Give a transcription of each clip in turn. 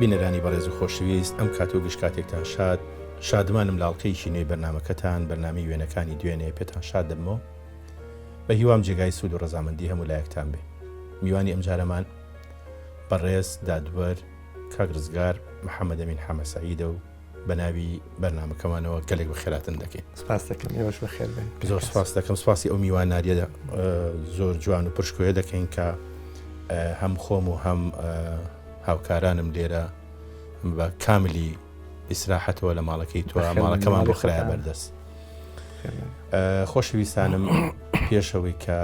بینەرانی بەڕێز و خۆشەویست ئەم کاتۆ گشتکاتێکتان شادمانم لاڵقەیەکی نوێی بەرنامەکەتان بەرنامەی وێنەکانی دوێنێ پێتان شاد دەبمەوە بە هیوام جێگای سوود و ڕەزامەندی هەموو لایەکتان بێ. میوانی ئەم جارەمان بەڕێز دادوەر کاگرزگار محەممەد ئەمین حەمە سەعیدە و بە ناوی بەرنامەکەمانەوە گەلێک بەخێراتن دەکەین. سپاس دەکەم، ئێوەش بەخێر بێن. زۆر سپاس دەکەم. سپاسی ئەو میواناریە زۆر جوان و پشکۆیە دەکەین کە هەم خۆم و هەم هاوکارانم لێرە بە کاملی ئیسراحەتەوە لە ماڵەکەی تۆ ماڵەکەمان بۆ خرایە بەردەست. خۆشەویستانم پێشەوەی کە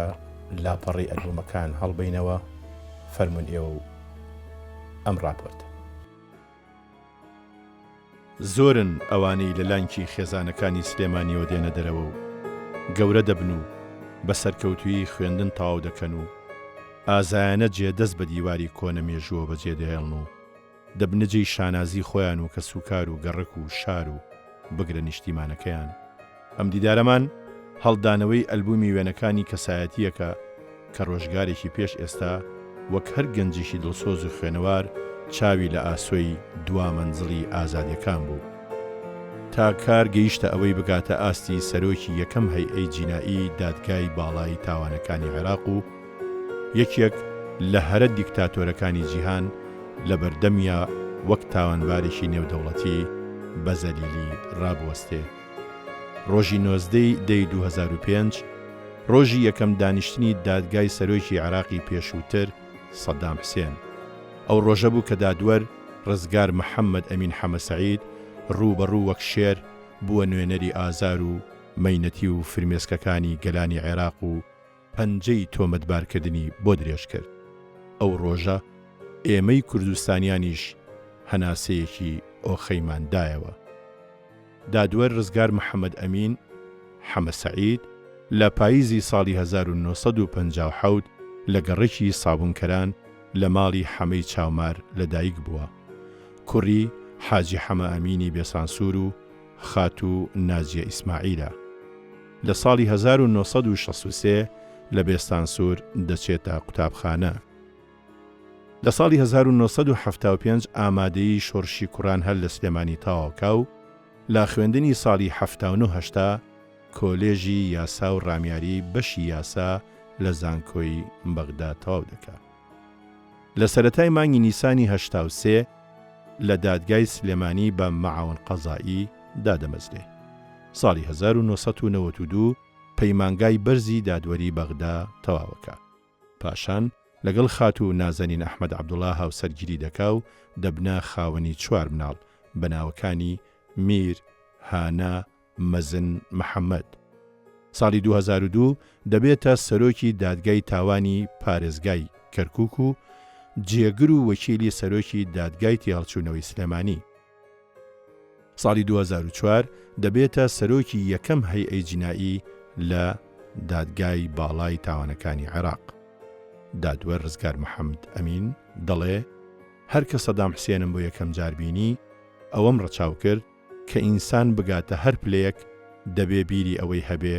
لاپەڕی ئەلبومەکان هەڵبینەوە فەرمون ئێوە و ئەم راپۆرتە. زۆرن ئەوانەی لە لانکی خێزانەکانی سلێمانیەوە دێنە دەرەوە و گەورە دەبن و بە سەرکەوتوی خوێندن تەواو دەکەن و ئازایانە جێدەست بە دیواری کۆنە مێژووە بەجێ دەهێڵن و دەبنەجێی شانازی خۆیان و کە سوکار و گەڕک و شار و بگرە نیشتیمانەکەیان. ئەم دیدارەمان هەڵدانەوەی ئەلبومی وێنەکانی کەسایەتیەکە کە ڕۆژگارێکی پێش ئێستا وەک هەر گەنجێکی دڵسۆز و خوێنەوار چاوی لە ئاسۆی دوامەنزڵی ئازادیەکان بوو تا کار گەیشتە ئەوەی بگاتە ئاستی سەرۆکی یەکەم هەیئەی جینایی دادگای باڵای تاوانەکانی عێراق و یەکێک لە هەرە دیکتاتۆرەکانی جیهان لە بەردەمیا وەک تاوانبارێکی نێودەوڵەتی بە زەلیلی ڕابوەستێ. ڕۆژی 19 دەی 2005 ڕۆژی یەکەم دانیشتنی دادگای سەرۆکی عێراقی پێشووتر سەدام حوسێن. ئەو ڕۆژە بوو کە دادوەر ڕزگار محەممەد ئەمین حەمە سەعید ڕوبەڕوو وەک شێر بووە نوێنەری ئازار و مەینەتی و فرمێسکەکانی گەلانی عێراق و پەنجەی تۆمەتبارکردنی بۆ درێژ کرد. ئەو ڕۆژە ئێمەی کوردستانیانیش هەناسەیەکی ئۆخەیماندایەوە. دادوەر ڕزگار محەممەد ئەمین حەمە سەعید لە پاییزی ساڵی 1957 لە گەڕێکی سابوونکەران لە ماڵی حەمەی چاومار لەدایک بووە. کوڕی حاجی حەمە ئەمینی بێسانسور و خاتوو ناجیە ئیسماعیلە. لە ساڵی 1963 لە بێستانسور دەچێتە قوتابخانە. لە ساڵی 1975 ئامادەی شۆڕشی کوڕان هەر لە سلێمانی تاواکا و لا خوێندنی ساڵی 1970 کۆلێژی یاسا و ڕامیاری بەشی یاسا لە زانکۆی بەغدا تەواو دەکات. لە سەرەتای مانگی نیسانی 83 لە دادگای سلێمانی بە مەعاون قەزایی دادەمەزرێ. ساڵی 1992 پەیمانگای بەرزی دادوەری بەغدا تەواوەکە. پاشان لەگەڵ خاتوو نازەنین ئەحمەد عەبدوڵڵا هاوسەرگیری دەکا و دەبنە خاوەنی 4 مناڵ بە ناوەکانی میر، هانا، مەزن، محەممەد. ساڵی 2002 دەبێتە سەرۆکی دادگای تاوانی پارێزگای کەرکووک و جێگر و وەکیلی سەرۆکی دادگای تێهەڵچوونەوەی سلێمانی. ساڵی 2004 دەبێتە سەرۆکی یەکەم هەیئەی جینایی لە دادگای باڵای تاوانەکانی عێراق. دادوەر ڕزگار محەممەد ئەمین دەڵێ هەر کە سەدام حوسێنم بۆ یەکەم جار بینی ئەوەم ڕەچاو کرد کە ئینسان بگاتە هەر پلەیەک دەبێ بیری ئەوەی هەبێ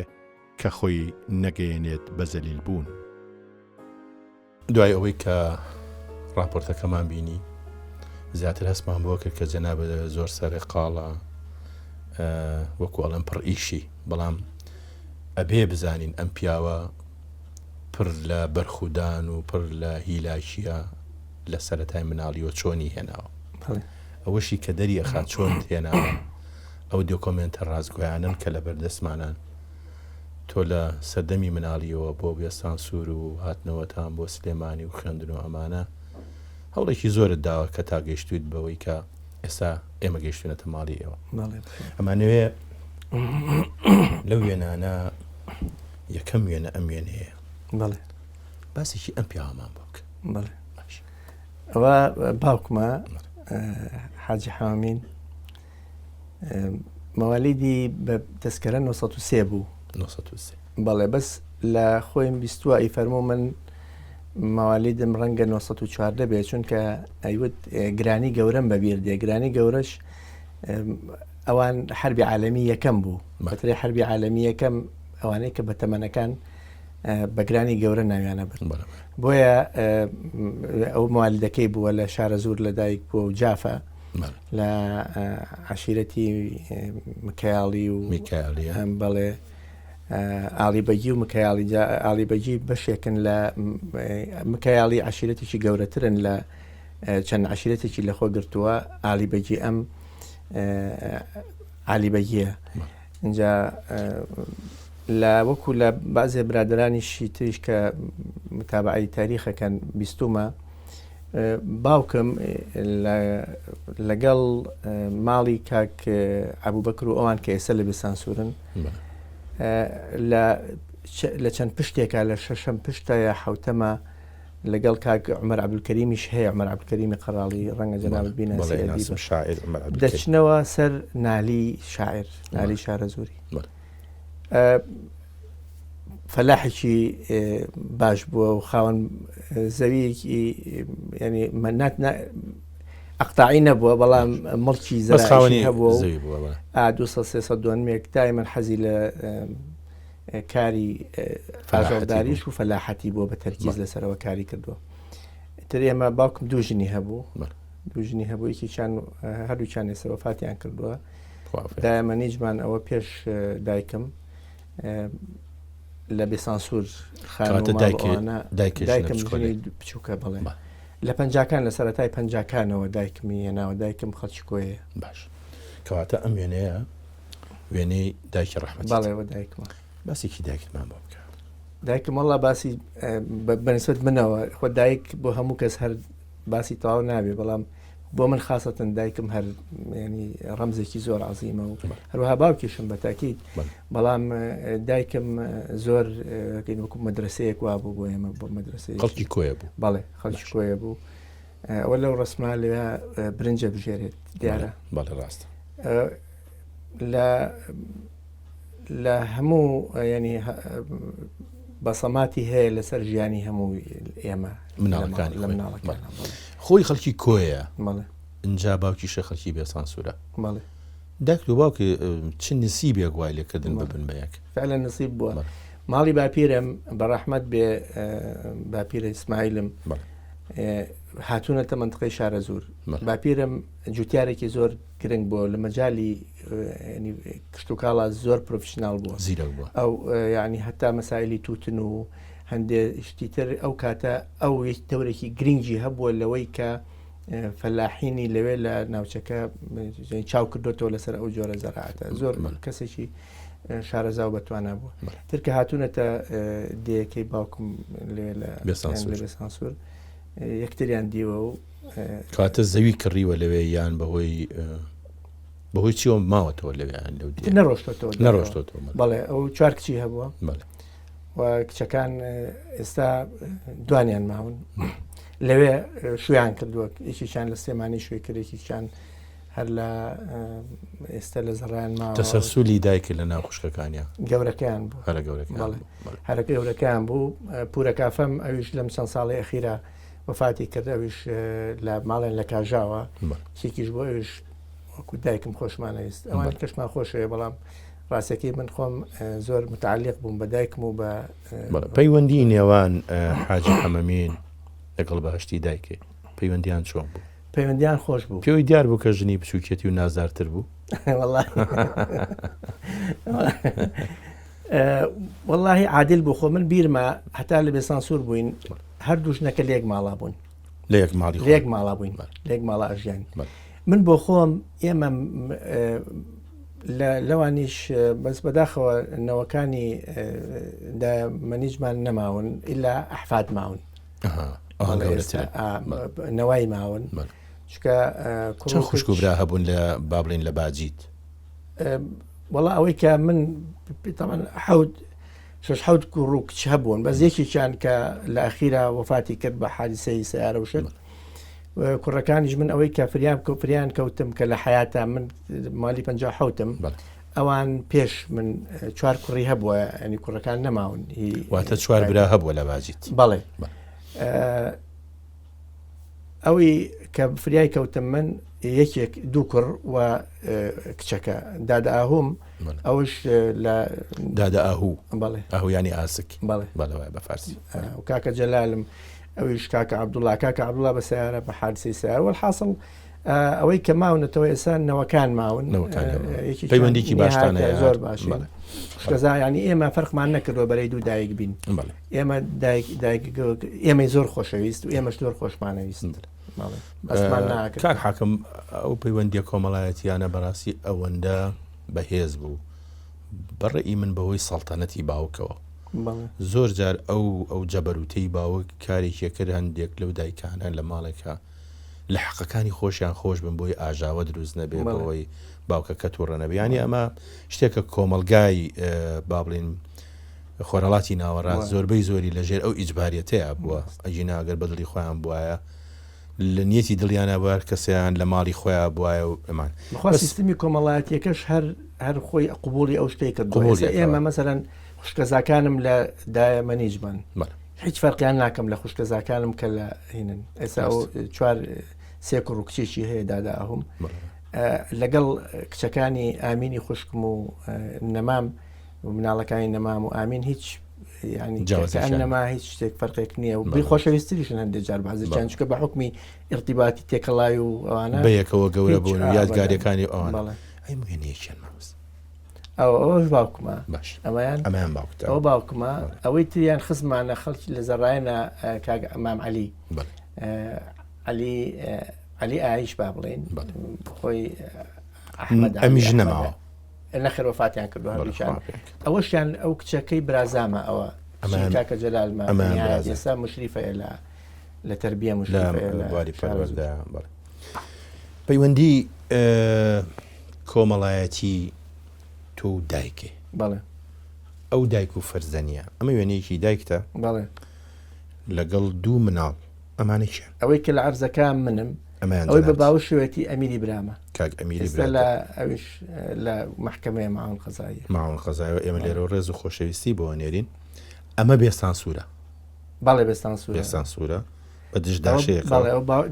کە خۆی نەگەیەنێت بە زەلیل بوون. دوای ئەوەی کە راپۆرتەکەمان بینی زیاتر هەستمان بۆ کرد کە جەنابە زۆر سەرقاڵە وەکو ئەڵەم پڕ ئیشی، بەڵام ئەبێ بزانین ئەم پیاوە پڕ لە بەرخودان و پڕ لە هیلاکیە لە سەرەتای مناڵیەوە چۆنی هێناوە. ئەوەشی کە دەری ئەخات چۆن هێناوە ئەو دۆکۆمنتە ڕازگۆیانن کە لە بەردەستمانان تۆ لە سەردەمی مناڵیەوە بۆ بێستانسور و هاتنەوەتان بۆ سلێمانی و خوێندن و ئەمانە هەوڵێکی زۆرت داوە کە تا گەیشتویت بەوەی کە ئێستا ئێمە گەیشتونەتە ماڵی ئێوە. ئەمانەوێ لەو وێنانە یەکەم وێنە ئەم وێنەیە. بەڵێ باسێکی ئەم پیاوەمان بۆک. بەڵێ ئەوە باوکمە حاجی حامین مەوالیدی بە دەستکەرە 1930 بوو. 1930 بەڵێ بەس لە خۆیم بیستووە ئەی فەرموو من مەوالیدم ڕەنگە 1940 بێت چونکە ئەیوت گرانی گەورەم بەبیر دێ. گرانی گەورەش ئەوان حربی عالەمی یەکەم بوو. بەترێ حربی عالەمی یەکەم ئەوانەی کە بە تەمەنەکان بەگرانی گەورە ناویانە بن بۆیە ئەو موالیدەکەی بووە لە شارە زور لە دایک بووە و جافە لە عشیرەتی مکایاڵی و بەڵێ ئالیبەجی و مکایاڵی ئالیبەجی بەشێکن لە مکایاڵی عشیرەتێکی گەورەترن لە چەند عشیرەتێکی لەخۆ گرتووە ئالیبەجی ئەم ئالیبەجیە اینجا لە وەکو لە بازێ برادرانیشی تریش کە متابعی تاریخەکەن بیستومە باوکم لەگەڵ ماڵی کاک عەبوبەکر و ئەوان کە ئێستا لە بێسانسورن لە چەند پشتێکە لە شەشەم پشتە یا حوتەمە لەگەڵ کاک عومەر عەبدولکەریمیش هەیە عومەر عەبدولکەریمی قەڕاڵی ڕەنگە جەنابەت بیناسی دەچنەوە سەر نالی شاعر نالی شارە زووری فەلاحێکی باش بووە و خاوەن زەویەکی ینی مەنات ئەقتاعی نەبووە بەڵام مڵکی زەرعی هەبووە 200-300 دایمەن حەزی لە کاری ئاژەڵداریش و فەلاحەتی بووە بە تەرکیز لەسەرەوە کاری کردووە. تر ئێمە باوکم دوو ژنی هەبوو یەکێکیان هەردووچیان ئێستا وەفاتیان کردووە. دایمە نیجمان ئەوە پێش دایکم لە بێسانسور دایکم بچووکە بڵێ لە پەنجاکان لە سەرەتای پەنجاکانەوە دایکمی هێناوە دایکم خەڵکی کۆیە باش کەواتە ئەم وێنەیە وێنەی دایکی ڕەحمەتی بەڵێەوە دایکمە باسێکی دایکتمان بۆ بکە دایکم وەڵا باسی بەنسبەت منەوە خۆ دایک بۆ هەموو کەس هەر باسی تەواو نابێ بەڵام بۆ من خاستن دایکم هەر ینی ڕەمزێکی زۆر عەزیمە و هەروەها باوکیشم بە تاکید بەڵام دایکم زۆر وەکو مەدرسەیەک وا بوو بۆ ئێمە بۆ مەدرسەیە خەڵکی کۆیە بوو بەڵێ خەڵکی کۆیە بوو ئەوە لەو ڕسما لێ برنجە بژێرێت دیارە بەڵێ ڕاستە لە هەموو ینی بەسەماتی هەیە لەسەر ژیانی هەموو ئێمە مناڵەکانی لە مناڵەکان خۆی خەڵکی کۆیە بەڵێ اینجا باوکیشە خەڵکی بێسانسورە بەڵێ دایک و باوکی چ نسیبێک وای لێکردن ببن بەیەک فعلا نسیب بووە ماڵی باپیرم بەڕەحمەت بێ باپیرە ئیسماعیلم هاتوونەتە منطقەی شارە زوور باپیرم جوتیارێکی زۆر گرنگ بووە لە مەجای کشت و کاڵا زۆر پرۆفشناڵ بووە زیرەک بووە ئەو ینی هەتا مەسائلی تووتن و هەندێ شتیتر ئەو کاتە ئەو تەورێکی گرنگی هەبووە لەوەی کە فەلاحینی لەوێ لە ناوچەکە چاو کردوتەوە لەسەر ئەو جۆرە زەراعەتە زۆر کەسێکی شارەزا و بەتوانە بووە ترکە هاتوونەتە دەیەکەی باوکم لێ لە بێسانسور یەکتریان دیوە و کاتە زەوی کڕیوە لەوێ یان بەهۆی چیەوە ماوەتەوە لەوێیان لەو نەڕۆشتەوە بەڵێ ئەو چوار کچی هەبووە و کچەکان ئێستا دوانیان ماون لەوێ شویان کردووە یەکێکیان لە سلێمانی شوێ کرد یەکێکیان هەر لە ئێستا لە زەڕیان ماوە تەسەلسولی دایکە لە ناو خوشکەکانیان گەورەکەیان بوو هەرە گەورەکەیان بوو پورە کافەم ئەویش لەم چەند ساڵی ئەخیرا وەفاتی کرد ئەویش لە ماڵێن لە کاژاوە چێکیش بۆ ئەویش وەکو دایکم خۆشمانە ویست ئەوان کەشمان خۆشەیە بەڵام ڕاستەکەی من خۆم زۆر متعلق بووم بە دایکم و بە پەیوەندی نێوان حاجی حەمەمین لەگەڵ بەهەشتی دایکێ پەیوەندیان چۆن بوو؟ پەیوەندیان خۆش بوو پێوەی دیار بوو کە ژنی بچووکێتی و نازدارتر بوو واللهی عادل بوو خۆ من بیرمە هەتا لە بێسانسور بووین هەردوو ژنەکە لێک ماڵا بوون لێک ماڵا بووین لێک ماڵا ئەژیان من بۆ خۆم ئێمە لەوانیش بەس بەداخەوە نەوەکانی مەنیجمان نەماون ئیلا ئەحفاد ماون نەوای ماون چکە چەند خوشک و برا هەبوون لە بابڵین لە باجیت وەڵا ئەوەی کە من شش حوت کوڕ کچ هەبوون بەس یەکێکیان کە لە ئەخیرا وەفاتی کرد بە حادیسەی سیارە و شت کوڕەکانیش من ئەوەی کە فریان کەوتم کە لە حیاتە من مالی 57م ئەوان پێش من چوار کوڕی هەبووە ینی کوڕەکان نەماون واتە چوار برا هەبووە لە باجیت بەڵێ ئەوی کە فریای کەوتم من یەکێک دوو کوڕ و کچەکە دادا ئاهوم ئەوش لە دادا ئاهوو بەڵێ ئاهوو ینی ئاسک بەڵێ بە فارسی و کاکە جەلالم ئەویش کاکە عەبدوڵڵا کاکە عەبدوڵڵا بە سیارە بە حادسەی سیارە والحاصڵ ئەوەی کە ماونەتەوە ئێستا نەوەکان ماون پەیوەندیکی باشتانە زۆر باش خزا ینی ئێمە فەرقمان نەکردەوە بەرەی دوو دایک بین ئێمە ئێمەی زۆر خۆشەویست و ئێمەش زۆر خۆشمانەویست کاک حاکم ئەو پەیوەندیە کۆمەڵایەتیانە بەڕاستی ئەوەندە بەهێز بوو بەڕێی من بەهۆی سەڵتەنەتی باوکەوە زۆر جار ئەو جەبەروتەی باوک کارێکی کرد هەندێک لەو دایکانە لە ماڵێکە لە حەقەکانی خۆشیان خۆش بن بۆی ئاژاوە دروست نەبێ بەوەی باوکەکە تووڕە نەبێ ینی ئەمە شتێکە کۆمەلگای با بڵین خۆرەڵاتی ناوەڕاست زۆربەی زۆری لەژێر ئەو ئیجباریەتەیە بووە ئەجینا ئەگەر بەدڵی خۆیان بواە لە نیەتی دڵیانە بوار کەسیان لە ماڵی خۆیان بواە و ئەمان سیستمی کۆمەڵایەتیەکەش هەر خۆی قبولی ئەو شتێک کرد ئێمە مەسەرەن خوشکەزاکانم لە دایە مەنیجمان هیچ فەرقیان ناکەم لە خوشکەزاکانم کە لە هینن ئێستا ئەو چوار سێ کوڕ و کچێکی هەیە دادا ئاهوم لەگەڵ کچەکانی ئامینی خوشکم و نەمام و مناڵەکانی نەمام و ئامین هیچ نەما هیچ شتێک فەرقێک نییە و بی خۆشەویستریشن هەندێک جار بەعزیان چکە بە حکمی ارتیباتی تێکەڵای و ئەوانە بەیەکەوە گەورە بوون و یادگاریەکانی ئەوان ئەی موێنەیەکیان مامۆستا ئەوش باوکمە باش ئەمایان باوکتە ئەو باوکمە ئەوەی تریان خزمانە خەڵکی لە زەڕایەنە کاک ئەمام عەلی عەلی ئایش با بڵێن خۆی ئەمیش نەماوە نەخێر وەفاتیان کردو هەردووشان ئەوەشیان ئەو کچەکەی برازامە ئەوە کاکە جەلالمە ئێستا مشریفەیە لە تەربیە مشریفەیە پەیوەندی کۆمەڵایەتی تۆ دایکێ بەڵێ ئەو دایک و فەرزەنیە ئەمە وێنەیەکی دایکتە بەڵێ لەگەڵ دوو مناڵ ئەمانێکیان ئەوەی کە لە عەرزەکان منم ئەوەی بە باوشێتی ئەمیری برامە کاک ئەمیری لە ئەویش لە محکەمەیە ماون قەزایی ئێمە لێرە ڕێز و خۆشەویستی بۆ نێرین ئەمە بێستان سوورە بەڵێ بێستان سوورە بە دژداشەیە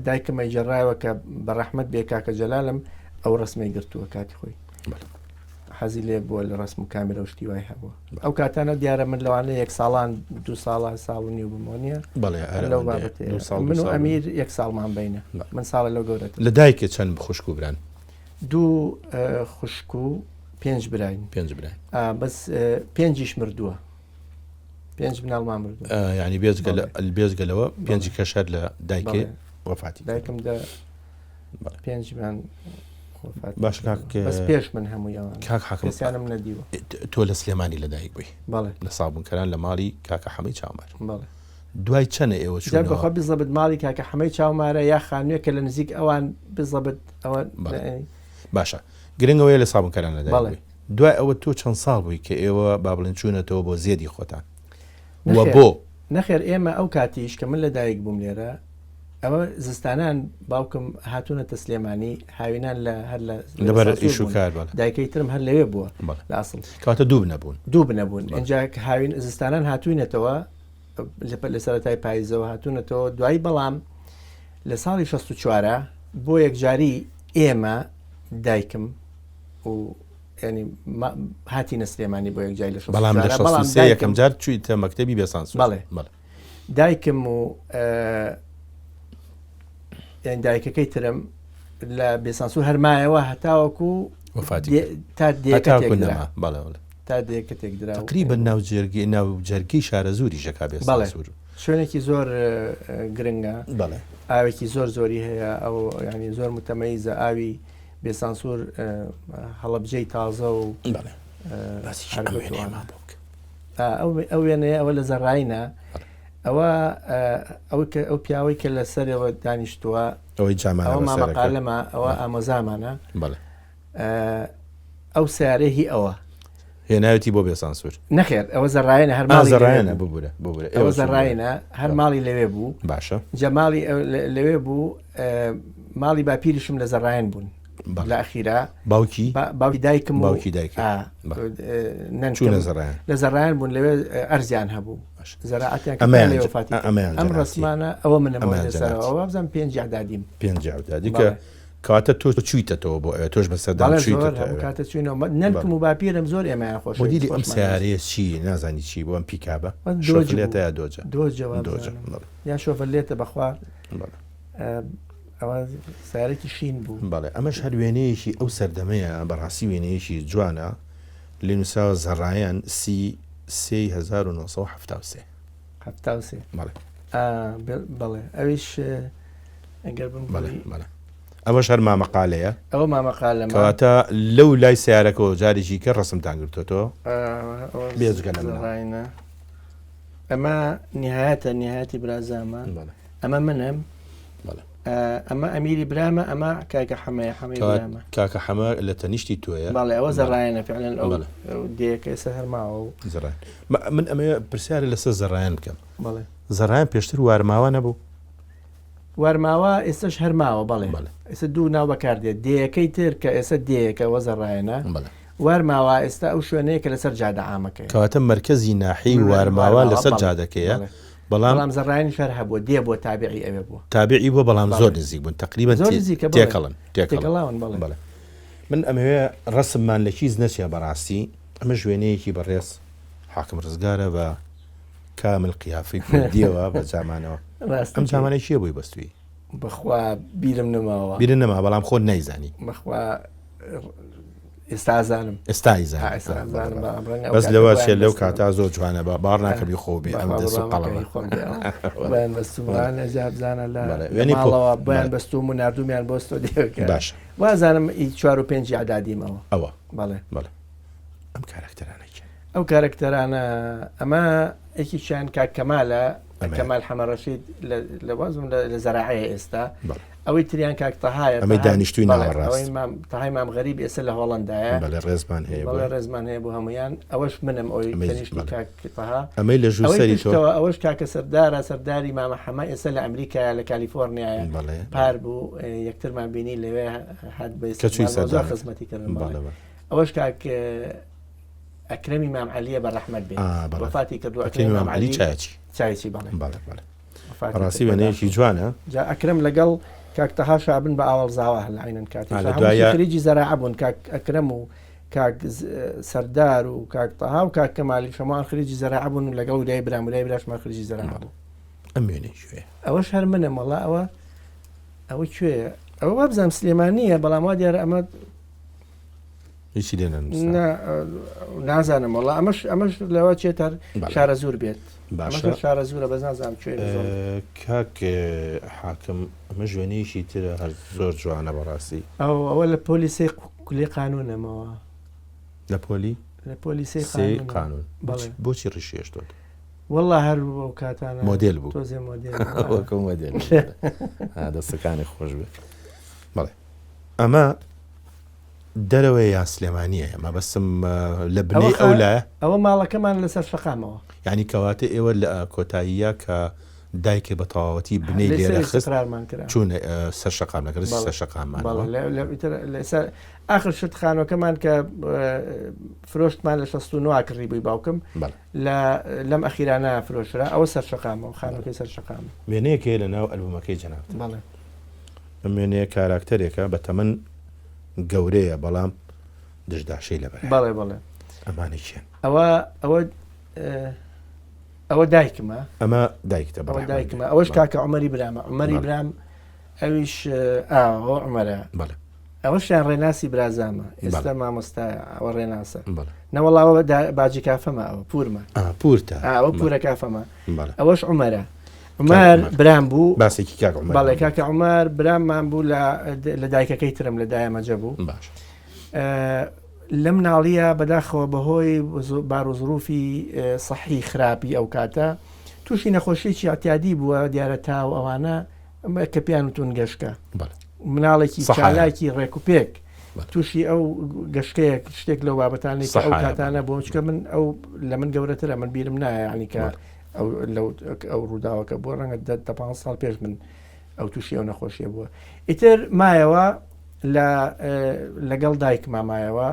دایکمە جێڕایەوە کە بە ڕەحمەت بێ کاکە جەلالم ئەو ڕسمی گرتووە کاتی خۆی حەزی لێ بووە لە ڕسم و کامێرە و شتی وای هەبووە ئەو کاتانە دیارە من لەوانە 1 ساڵان 2 ساڵە ساڵ و نیو بمۆنیە لەو من و ئەمیر 1 ساڵمان بینە من ساڵە لەو گەورەت لە دایکێ چەند خوشک و بران 2 خوشک و 5 براین بەس 5 مردووە 5 مناڵمان مردووە ینی بێزگەلەوە 5 کەشەر لە دایکێ وەفاتی دایکم 5 باش بەس پێش من هەموویەوە کاک حاکم نەدیوە تۆ لە سلێمانی لە دایک بووی لە سابوونکەران لە ماڵی کاکە حەمەی چاومار دوای چەنە ئێوە بەخوا بزەبت ماڵی کاکە حەمەی چاومارە یا خانوویە کە لە نزیک ئەوان بزەبت ئەوە باشە گرنگەوەی لە سابوونکەران لە دایک دوای ئەوە تۆ چەند ساڵ بووی کە ئێوە با بڵێن چوونەتەوە بۆ زێدی خۆتان وە بۆ نەخێر ئێمە ئەو کاتیش کە من لە دایک بووم لێرە ئەمە زستانان باوکم هاتوونەتە سلێمانی هاوینان هەر لەبەر ئیش و کار دایکەی ترم هەر لەوێ بووە لە ئاسڵ کاتە دوو بنەبوون اینجا هاوین زستانان هاتووینەتەوە لە سەرەتای پاییزەوە هاتوونەتەوە دوایی بەڵام لە ساڵی 64 بۆ یەکجاری ئێمە دایکم و ینی هاتیینە سلێمانی بۆ یەکجای لە بەڵام لە یەکەم جار چوویتە مەکتەبی بێسانسور بەڵێ دایکم و یان دایکەکەی ترم لە بێسانسور هەرمایەوە هەتاوەکو تا دێکەتێکدرا تقریبا ناو جەرگی شارە زوری ژەکا بێسانسور شوێنێکی زۆر گرنگە ئاوێکی زۆر زۆری هەیە ئەو ینی زۆر متەمەیزە ئاوی بێسانسور هەڵەبجەی تازە و ئەو وێنەیە ئەوە لە زەڕاینە ئەو پیاوەی کە لە سەرەوە دانیشتووە ئەوە مامەقالەمە ئەوە ئامۆزامانە ئەو سیارەی ئەوە هێناوێتی بۆ بێسانسور نەخێر ئەوە زەڕایەنە هەر زەڕایەنە ئەوە زەڕایەنە هەر ماڵی لەوێ بوو باشە جەماڵی لەوێ بوو ماڵی باپیریشم لە زەڕایەن بوون لە ئەخیرا باوکی دایکم باوکی دایک لە زەڕایەن بوون لەوێ ئەرزیان هەبوو زەراعەتیان ئەم ڕسمانە ئەوە منەوە لەسەرەوە بزانم 5 عدادیم 5 عدادی کە کاتە تۆ چویتەوە بۆ تۆش بەسەردام چویتەوە کاتە چوینەوە نەنکم و باپیرم زۆر ئێمە خۆش مدیری ئەم سیارەیە چی نازانی چی بۆ ئەم پیکابە شۆفلێتە یا دۆجە دۆجە یا شۆفلێتە بەخوا ئەوە سیارێکی شین بوو بەڵێ ئەمەش هەر وێنەیەکی ئەو سەردەمەیە بەڕاستی وێنەیەکی جوانە لێ نووساوە زەڕایان سی 1970 بەڵێ ئەویش ئەگەر بڵێ ئەوەش هەر مامەقالەیە ئەوە مامەقالە کەواتە لەو لای سیارەکەەوە جارێکی کە ڕسمتان گرتۆتەوە بێجگە لەڕاینە ئەمە نهایەتی برازامە ئەمە منم ئەمە ئەمیری برامە ئەمە کاکە حەمەیە برامە کاکە حەمە لە تەنیشتی تۆیە بەڵێ ئەوە زەڕایەنە فعلەن ئەو دێکە ئێستا هەرماوە زەڕایەن من ئەمە پرسیارە لەسەر زەڕایەن بکەم بەڵێ زەڕایەن پێشتر وارماوە نەبوو وارماوە ئێستش هەرماوە بەڵێ ئێستا دوو ناو بەکاردێت دەیەکەی تر کە ئێستا دەیەکە وە زەڕایەنە وارماوە ئێستا ئەو شوێنەیە کە لەسەر جادە عامەکەی کەواتە مرکزی ناحی وارماوە لەسەر جادەکەیە بەڵام زەڕایانی شەر هەبووە دێ بۆ تابعی ئەوێ بووە تابعی بۆ بەڵام زۆر نزیک بوون تقریبا تێکەڵاون بەڵێ من ئەمەوێ ڕسممان لە چیز نەچێ بەڕاستی ئەمە ژوێنەیەکی بەڕێز حاکم ڕزگارە بە کامل قیافی کوردیەوە بە جامانەوە ئەم جامانەی چیە بووی بەستوی بەخوا بیرم نەماوە بەڵام خۆ نەیزانی بەخوا ئێستازانم بەس لەوە چێ لەو کاتا زۆر جوانە بە باڕ ناکەبی خۆ بێ ئەم بەستومان ئەجابزانە لە ماڵەوە بەیان بەستوم و نردومیان بۆستۆ دێکە باش وازانم 4 و 5 عدادیمەوە ئەوە بەڵێ ئەم کارکتەرانێکی ئەو کارکتەرانە ئەمە یەکیشیان کاک کەمالە کەمال حەمەڕەشید لە وازم لە زەراعەیە ئێستا ئەوەی تریان کاک تەهایە ئەمەی دانیشتووی ناوەڕاست تەهای مام غەریب ئێستا لە هۆڵەندایە بەڵێ ڕێزمان هەیە بۆ هەمویان ئەوەش منم ئەوی تەنیشتی کاک تەها ئەمەی لە ژووسەری تۆ ئەوەش کاکە سەرداری مامە حەمە ئێستا لە ئەمریکا لە کالیفۆرنیایە پار بوو یەکترمان بینی لەوێ هات بە خزمەتی کردن ئەوەش کاک ئەکرەمی مام عەلیە بەڕەحمەت بێ وەفاتی کردو ئەکرەمی مام عەلی چایچی بەڵێ ڕاستی وێنەیەکی جوانە جا ئەکرەم لەگەڵ کاک تەها شابن بە ئاوەڵ زاوە لە عینەن کاتی خریجی زەراعە بوون کاک ئەکرەم و کاک سەردار و کاک تەها و کاک کەمالی شەماوان خریجی زەراعە بوون لەگەڵ لای برام و لای براشمان خریجی زەراعە بوو ئەم وێنەی کوێیە ئەوەش هەر منە وەڵا ئەوە کوێیە ئەوە وابزانم سلێمانییە بەڵام وا دیارە ئەمە هیچی لێ نازانم وەڵا ئەمەش لەوە چێتەر شارە زوور بێت شارە زوورە بەس نازانم کوێ کاک حاکم ئەمە ژوێنەیەکی ترە هەر زۆر جوانە بەڕاستی ئەوە لە پۆلیسی کولێ قانونەمەوە لە پۆلیسی قانون بۆچی ڕیشێشتۆ والله هەر کاتانە مۆدێل بوو تۆزێ مۆدێل دەستەکانی خۆش بێت بەڵێ ئەمە دەرەوەی یا سلێمانیە ئەمە بەسم لە بنەی ئەولایە ئەوە ماڵەکەمان لەسەر شەقامەوە یعنی کەواتە ئێوە لە کۆتاییە کە دایکێ بە تەواوەتی بنەی لێرە خسترارمان کرد چوون سەر شەقام لەگەر سەر شەقاممان ئاخر شت خانوەکەمان کە فرۆشتمان لە 69 کڕی بووی باوکم لەم ئەخیرانە فرۆشرا ئەوە سەر شەقامەوە خانوەکەی سەر شەقام وێنەیەکێ لە ناو ئەلبومەکەی جەناب بەڵێ ئەم وێنەیە کاراکتەرێکە بە تەمەن گەورەیە بەڵام دژداشەی لەبەر بەڵێ ئەمانە چیان ئەوە دایکمە ئەمە دایکتە دایکمە ئەوەش کاکە عومەری برامە عومەری برام ئەویش عومەرە ئەوەشیان ڕێناسی برازامە ئێستا مامۆستایە ئەوە ڕێناسە نەوەڵاوە باجی کافەمە ئەوە پورمە پورتە ئەوە پورە کافەمە ئەوەش عومەرە عومەر برام بوو باسێکی کاک عومەر بەڵێ کاکە عومەر براممان بوو لە دایکەکەی ترم لە دایەمەجە بوو لەم ناڵیە بەداخەوە بەهۆی بار و زروفی سەحی خراپی ئەو کاتە تووشی نەخۆشیێکی ئەتیادی بووە دیارە تاو ئەوانە کە پیانتون گەشکە مناڵێکی چالاکی ڕێکوپێک تووشی ئەو گەشتەیە شتێک لەو بابەتانی ئەو کاتانە بۆ چکە من ئەو لە من گەورەترە من بیرم نایە عنی کە ئەو ڕووداوەکە بۆ ڕەنگە 15 ساڵ پێش من ئەو تووشی ئەو نەخۆشیە بووە ئیتر مایەوە لەگەڵ دایک مامایەوە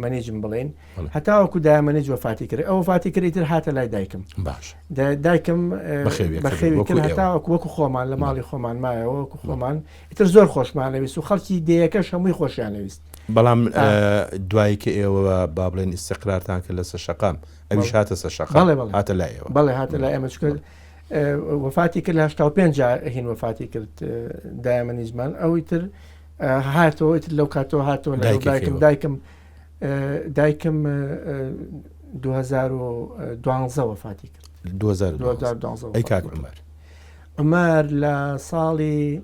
مەنیجم بڵێن هەتاوەکو دامەنیج وەفاتی کرد ئەو وفاتی کردیتر هاتە لای دایکم باش دایکم بەخێوی کرد هەتاوەکو وەکو خۆمان لە ماڵی خۆمان مایەوە وەکو خۆمان ئیتر زۆر خۆشمانەویست و خەڵکی دەیەکەش هەمووی خۆشیانەویست بەڵام دوایی کە ئێوە با بڵێن ئیسقرارتان کرد لەسەر شەقام ئەویش هاتە سەر شەقام هاتە لایەوە بەڵێ هاتە لای ئێمە چکرد وفاتی کرد لە 85 هین وفاتی کرد دایمەنیزمان ئەوی تر هاتەوە لەو کاتەوە هاتەوە دایکم 2012 وفاتی کرد 2012 ئەی کاک عومەر لە ساڵی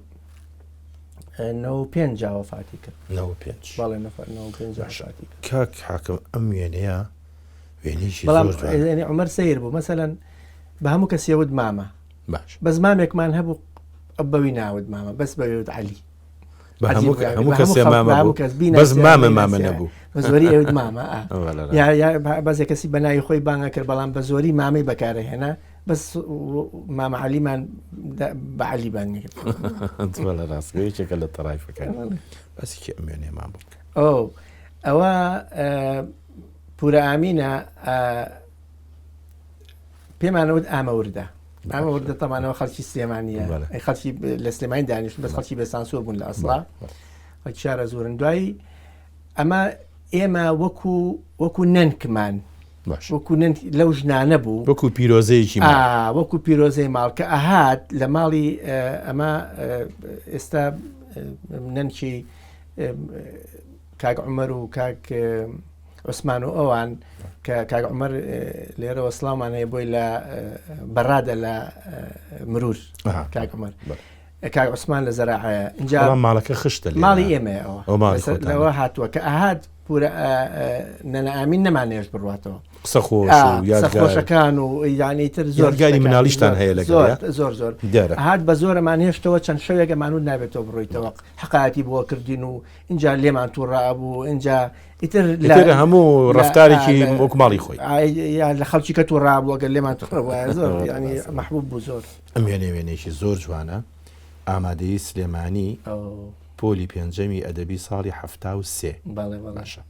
95 وفاتی کرد 95 بەڵێ 95 وفاتی کرد کاک حاکم ئەم وێنەیە وێنەیەکی بەڵام عومەر سەیر بوو مەسەلەن بە هەموو کەسیەوت مامە باش بەس مامێکمان هەبوو بەوی ناوت مامە بەس بەوێت عەلی هەموو کەسێ مامە بوو بەس مامە نەبوو بە زۆری ئێوت مامە بەزێ کەسی بە ناوی خۆی بانگە کرد بەڵام بە زۆری مامەی بەکارەهێنا بەس مامە عەلیمان بە عەلی بانگە کرد لە ڕاستگەیەکێکە لە تەڕایفەکان بەسێکی ئەم وێنەیە مام بوو ئەوە پورە ئامینە پێمانەوت ئامەوردە ئامەوردە تەمانەوە خەڵکی سلێمانیە خەڵکی لە سلێمانی دانیشتن بەس خەڵکی بێسانسۆر بوون لە ئەسڵا خەڵکی شارە زۆرن دوایی ئەمە ئێمە وەکو نەنکمان وەکو لەو ژنانە بوو وەکو پیرۆزەیەکی وەکو پیرۆزەی ماڵ کە ئەهات لە ماڵی ئەمە ئێستا نەنکی کاک عومەر و کاک عوسمان و ئەوان کە کاک عومەر لێرەوە سڵامان هەیە بۆی لە بەڕادە لە مرور کاک عومەر کاک عوسمان لە زەراعەیە اینجا ماڵەکە خشتە ماڵی ئێمەیەوە لەوە هاتووە کە ئاهات پورە نەنە ئامین نەمانێش بڕواتەوە قسە خۆشەکان و یانی تر زۆر گاری مناڵیشتان هەیە لەگەڵ زۆر هات بە زۆرەمان هێشتەوە چەند شەوێکە مانوود نابێتەوە بڕۆیتەوە حقاتی بۆ کردین و اینجا لێمان تووڕابوو اینجا ئیتر هەموو ڕفتارێکی وەکو ماڵی خۆی لە خەڵکی کە تووڕابووە گەر لێمان تووڕە زۆر ینی مەحبوب بوو زۆر ئەم وێنەیەکی زۆر جوانە ئامادەی سلێمانی پۆلی پێنجەمی ئەدەبی ساڵی 73 باشە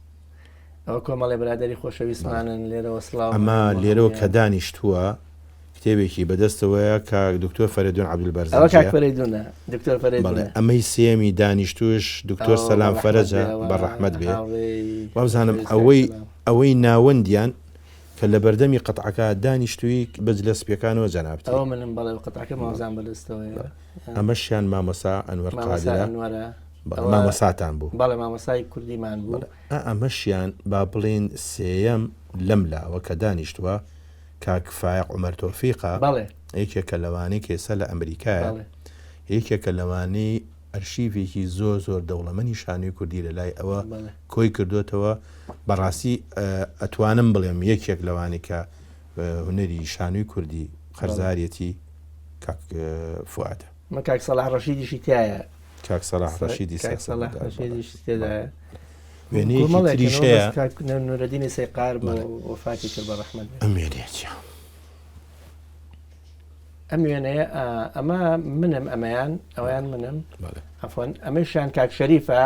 ئەوە کۆمەڵی برادری خۆشەویستمانن لێرەوە سڵاو ئەمە لێرەوە کە دانیشتووە کتێبێکی بەدەستەوەیە کە دکتۆر فەریدون عەبدولبەرزەنجیە دکتۆر فەریدون ئەمەی سێمی دانیشتوش دکتۆر سەلام فەرەجە بە ڕەحمەت بێ وابزانم ئەوەی ناوەندیان کە لە بەردەمی قەتعەکە دانیشتووی بەج لە سپیەکانەوە جەنابەتی ئەوە منم بەڵێ قەتعەکە مازان بەدەستەوەیە ئەمەشیان مامۆسا ئەنوەر قادرە مامۆساتان بوو بەڵێ مامۆسای کوردیمان بوو ئەمەشیان با بڵێن سێیەم لەم لاوە کە دانیشتووە کاک فایق عومەر تۆفیقە یەکێکە لەوانەی کێسە لە ئەمریکایە یەکێکە لەوانەی ئەرشیڤێکی زۆر دەوڵەمەنی شانوی کوردی لە لای ئەوە کۆی کردوێتەوە بەڕاستی ئەتوانم بڵێم یەکێک لەوانەی کە هونەری شانوی کوردی خەرزارەتی کاک فوادە مە کاک سەلاح ڕەشیدیشی تایە کاک سەلاح ڕەشیدی تێدایە وێنەیەکی تریشەیە نورەدینی سەیقار بۆ وەفاتی کرد بە ڕەحمەت ئەم وێنەیە ئەم وێنەیە ئەمە منم ئەمەیان ئەویان منم ئەفۆن ئەمەشیان کاک شەریفە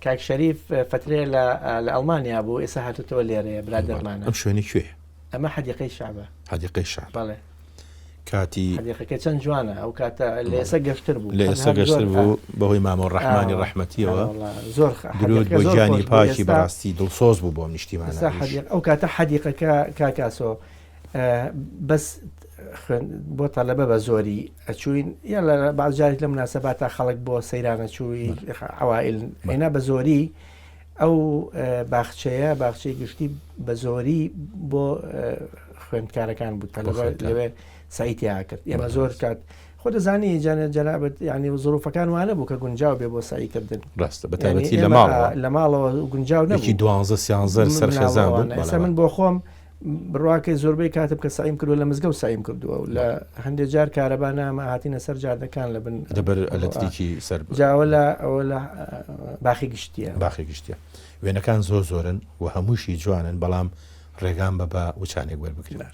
کاک شەریف فترێ لە ئەڵمانیا بوو ئێستا هاتوتەوە لێرەیە برادەرمانە ئەم شوێنی کوێ ئەمە حەدیقەی شەعبە حەدیقەی شەعب بەڵێ کاتی حەدیقەکە چەند جوانە ئەو کاتە لە ئێستا گەشتر بوو لە ئێستا گەشتر بوو بەهۆی مامۆ ڕەحمانی ڕەحمەتیەوە زۆر درود بۆ گیانی پاکی بەڕاستی دڵسۆز بوو بۆم نیشتیمانە ئەو کاتە حەدیقەکە کاکاسۆ بەس بۆ تەلەبە بە زۆری ئەچوین یا لە بازارێک لە مناسبەتە خەڵک بۆ سەیرانە چووی عوائل هێنا بە زۆری ئەو باخچەیە باخچەی گشتی بە زۆری بۆ خوێندکارەکان بوو تەلەبە لەوێ سایتیا کرد ئێمە زۆر کات خۆ دەزانی جەنابەت ینی زۆروفەکان وانە بوو کە گونجاو بێ بۆ سایکردن ڕاستە بەتابەتی لە ماڵەوە گونجاو نەبوو 12 سەر خێزان بوو من بۆ خۆم بڕواکەی زۆربەی کاتب کە سایم کردو لە مزگەوت سایم کردووە و لە هەندێک جار کارەبا نامە هاتینە سەر جاردەکان لە بن دەبەر ئەلەکتریکی سەر جاوە ئەوە لە باخی گشتیە وێنەکان زۆرن و هەمووشی جوانن بەڵام ڕێگان بە وچانێک وەربگرن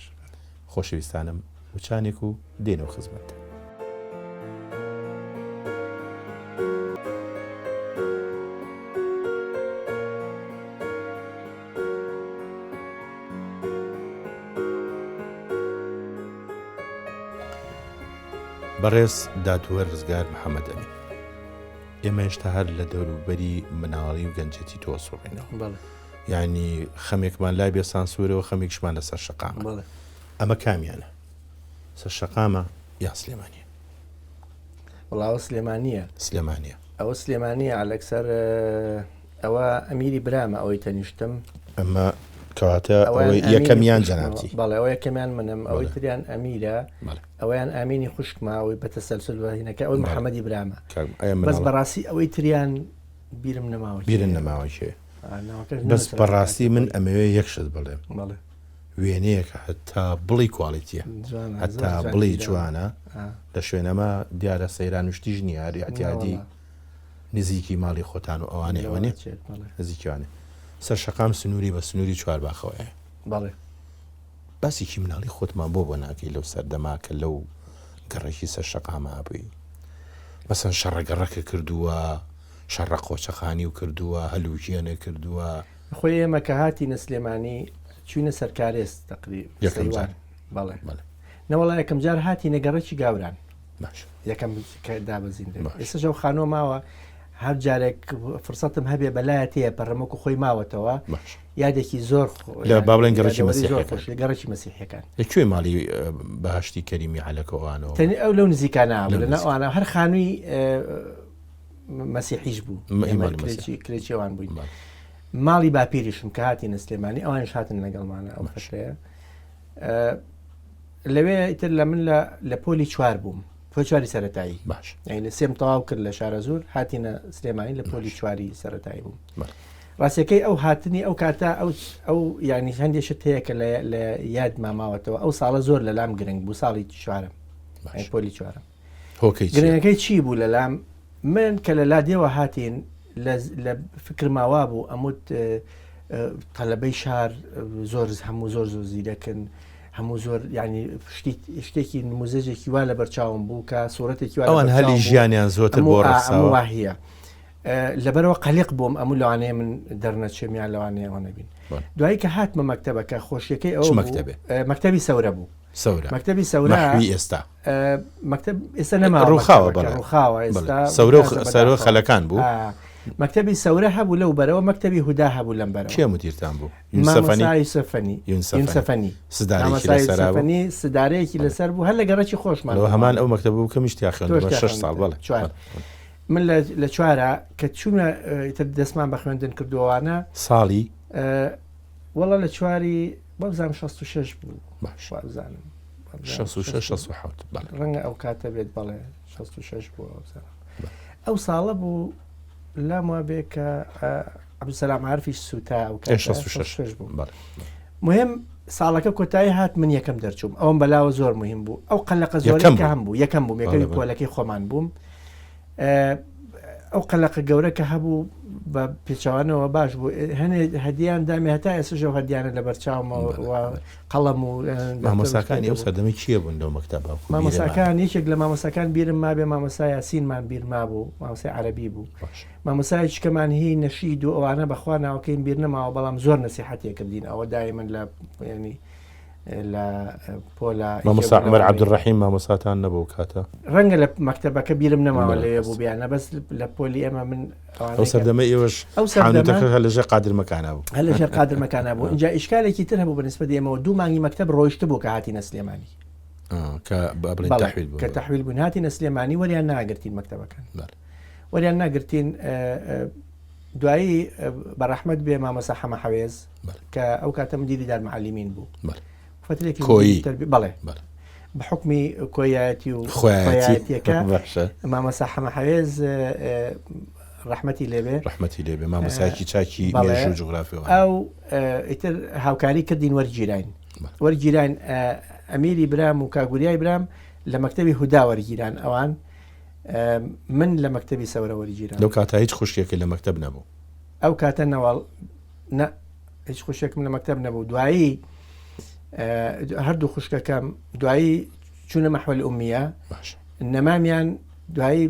خۆشەویستانم وچانێک و دێنەوە خزمەت بەڕێز دادوە ڕزگار محەممەد ئەمین ئێمەشتا هەر لە دەوروبەری مناڵی و گەنجەتی تۆ سوڕێنەوە یعنی خەمێکمان لای بێ سانسورەوە خەمێکشمان لەسەر شەقام ئەمە کامیانە سەر شەقامە یا سلێمانیە وڵاوە سلێمانیە ئەوە سلێمانیە ئالەکسەر ئەوە ئەمیری برامە ئەوەی تەنیشتم ئەمە کەواتە یەکەمیان جەنابەتی بەڵێ ئەوە یەکەمیان منم ئەوەی تریان ئەمیرە ئەویان ئامینی خوشکماوەی بە تەسەلسل بەهینەکە ئەوەی محەممەدی برامە بەس بەڕاستی ئەوەی تریان بیرم نەماوە شێ بەس بەڕاستی من ئەمەوێ یەکشت بڵێم وێنەیەکە هەتا بڵی کواڵیتیە هەتا بڵی جوانە لە شوێنەمە دیارە سەیرانوشتیژ نیە ئەتیادی نزیکی ماڵی خۆتان و ئەوانەیەوەنێ نزیکیوانێ سەر شەقام سنووری بە سنووری چوارباخەوەیە باسێکی مناڵی خۆتمان بۆ ناکەی لەو سەردەماکە لەو گەڕێکی سەر شەقامە بووی مەسەن شەڕەگەڕەکە کردووە شەڕە قۆچەخانی و کردووە هەلوژیانە کردووە خۆی ئێمە کە هاتی نەسلێمانی چوینە سەرکارێست تقریب بەڵێ نەوەڵا یەکەم جار هاتی نەگەڕێکی گاوران یەکەم دابەزین ئێستا ژەو خانۆ ماوە هەر جارێک فرسەتم هەبێ بەلایەتەیە پەڕەمەکو خۆی ماوەتەوە یادێکی زۆر لە بابڵێن گەڕێکی مەسیحیەکان لەکوێ ماڵی بەهشتی کەریمی حەلەکەوانەوە تەنی ئەو لەو نزیکانە لەناوانە هەر خانووی مەسیحیش بوو کرێکیەوان بووین ماڵی باپیریشم کە هاتی نەسلێمانی ئەوانش هاتن لەگەڵمانە ئەو خەشەیە لەوێ ئیتر لە من لە پۆلی چوار بووم پۆلی سەرەتایی باش لە سێم تەواو کرد لە شارە زۆر هاتینە سلێمانی لە پۆلی چواری سەرەتایی بووم ڕاستیەکەی ئەو هاتنی ئەو کاتە ئەو یعنی هەندێشت هەیە کە لە یاد ماماوەتەوە ئەو ساڵە زۆر لە لام گرنگ بوو ساڵی چوارم پۆلی چوارم گرنگەکەی چی بوو لە لام من کە لە لادێوە هاتین لە فکر ماوا بوو ئەموت تەلەبەی شار زۆر هەموو زۆر زیرەکن هەموو زۆر ینی شتێکی نموزەجێکی وا لە بەرچاوم بوو کە سوورەتێکی ئەوان هەلی ژیانیان زۆرتر بۆ ڕاستەوە لەبەرەوە قەلیق بووم ئەموو لەوانەیە من دەرنەچێمیان لەوانەیەوە نەبین دوایی کە هاتمە مەکتەبەکە خۆشیەکەی ئەو مەکتەبی سەورە بوو مەکتەبی سەورە ئێستا مەکتەب ئێستا نەما ڕووخاوە سەرۆ خەلەکان بوو مەکتەبی سەورە هەبوو لەو بەرەوە مەکتەبی هودا هەبوو لەم بەرەوە کێ مدیرتان بوو یونسەفەنی سدارەیەکی لەسەر بوو هەر لە گەڕێکی خۆشمان هەمان ئەو مەکتەب بوو کە میشتیا خوێندوە 6 ساڵ بەڵێ من لە چوارە کە چوونە دەستمان بە خوێندن کردووانە ساڵی وەڵا لە چواری بەزانم 66 بوو باشزانم 66 ڕەنگە ئەو کاتە بێت بەڵێ 66 بوو ئەو ساڵە بوو لام وابێ کە عەبدولسەلام عارفیش سوتا ئەو بوو مهم ساڵەکە کۆتایی هات من یەکەم دەرچووم ئەوم بەلاوە زۆر مهم بوو ئەو قەلەقە زۆرەکە هەم بوو یەکەم بوو یەکەمی پۆلەکەی خۆمان بووم ئەو قەلەقە گەورەکە هەبوو بە پێچوانەوە باش بوو هەنێ هەدیان دامێ هەتا ئێسژە هەدیانە لە بەرچاومەوە قەڵەم و مامۆساکانی ئەو سەردەمەی چییە بوون لەو مەکتەبە مامۆساکان یەکێک لە مامۆساکان بیرم مابێ مامۆسای یاسینمان بیرما بوو مامۆسای عەرەبی بوو مامۆسای چکەمان هی نەشید و ئەوانە بەخوا ناوەکەین بیر نەماوە بەڵام زۆر نەسیحەتێ کردین ئەوە دایمەن لە ینی لە پۆلا مامۆستا عومەر عەبدوڕەحیم مامۆساتان نەبوو کاتە ڕەنگە لە مەکتەبەکە بیرم نەماوە لەوێ بوو بیانە بەس لە پۆلی ئێمە من ئەو سەردەمەی ئێوەش حانوتەکە لەژێر قادر مەکانە بوو هەر لەژێر قادر مەکانە بوو اینجا ئیشکالێکی تر هەبوو بەنسبەت ئێمەوە دوو مانگی مەکتەب ڕۆیشتە بوو کە هاتینە سلێمانی کە تەحویل بوون هاتینە سلێمانی وەریان ناگرتین مەکتەبەکان وەریان ناگرتین دوایی بەڕەحمەت بێ مامۆستا حەمە حەوێز کە ئەو کاتە مدیری دارمعەلیمین بوو کۆیی بەڵێ بحکمی کۆیەتی و خۆیەتیەکە مامۆستا حەمە حەوێز ڕەحمەتی لێبێ مامۆسایکی چاکی مێژوو جوغرافیەوە ئەو ئیتر هاوکاری کردین وەرگیراین ئەمیری برام و کاگوریای برام لە مەکتەبی هودا وەرگیران ئەوان من لە مەکتەبی سەورە وەرگیران لەو کاتە هیچ خوشکێکی لە مەکتەب نەبوو ئەو کاتە نەوەڵ هیچ خوشێکم لە مەکتەب نەبوو دوایی هەردوو خوشکەکەم دوایی چوونە مەحوەل ئومیە نەمامیان دوایی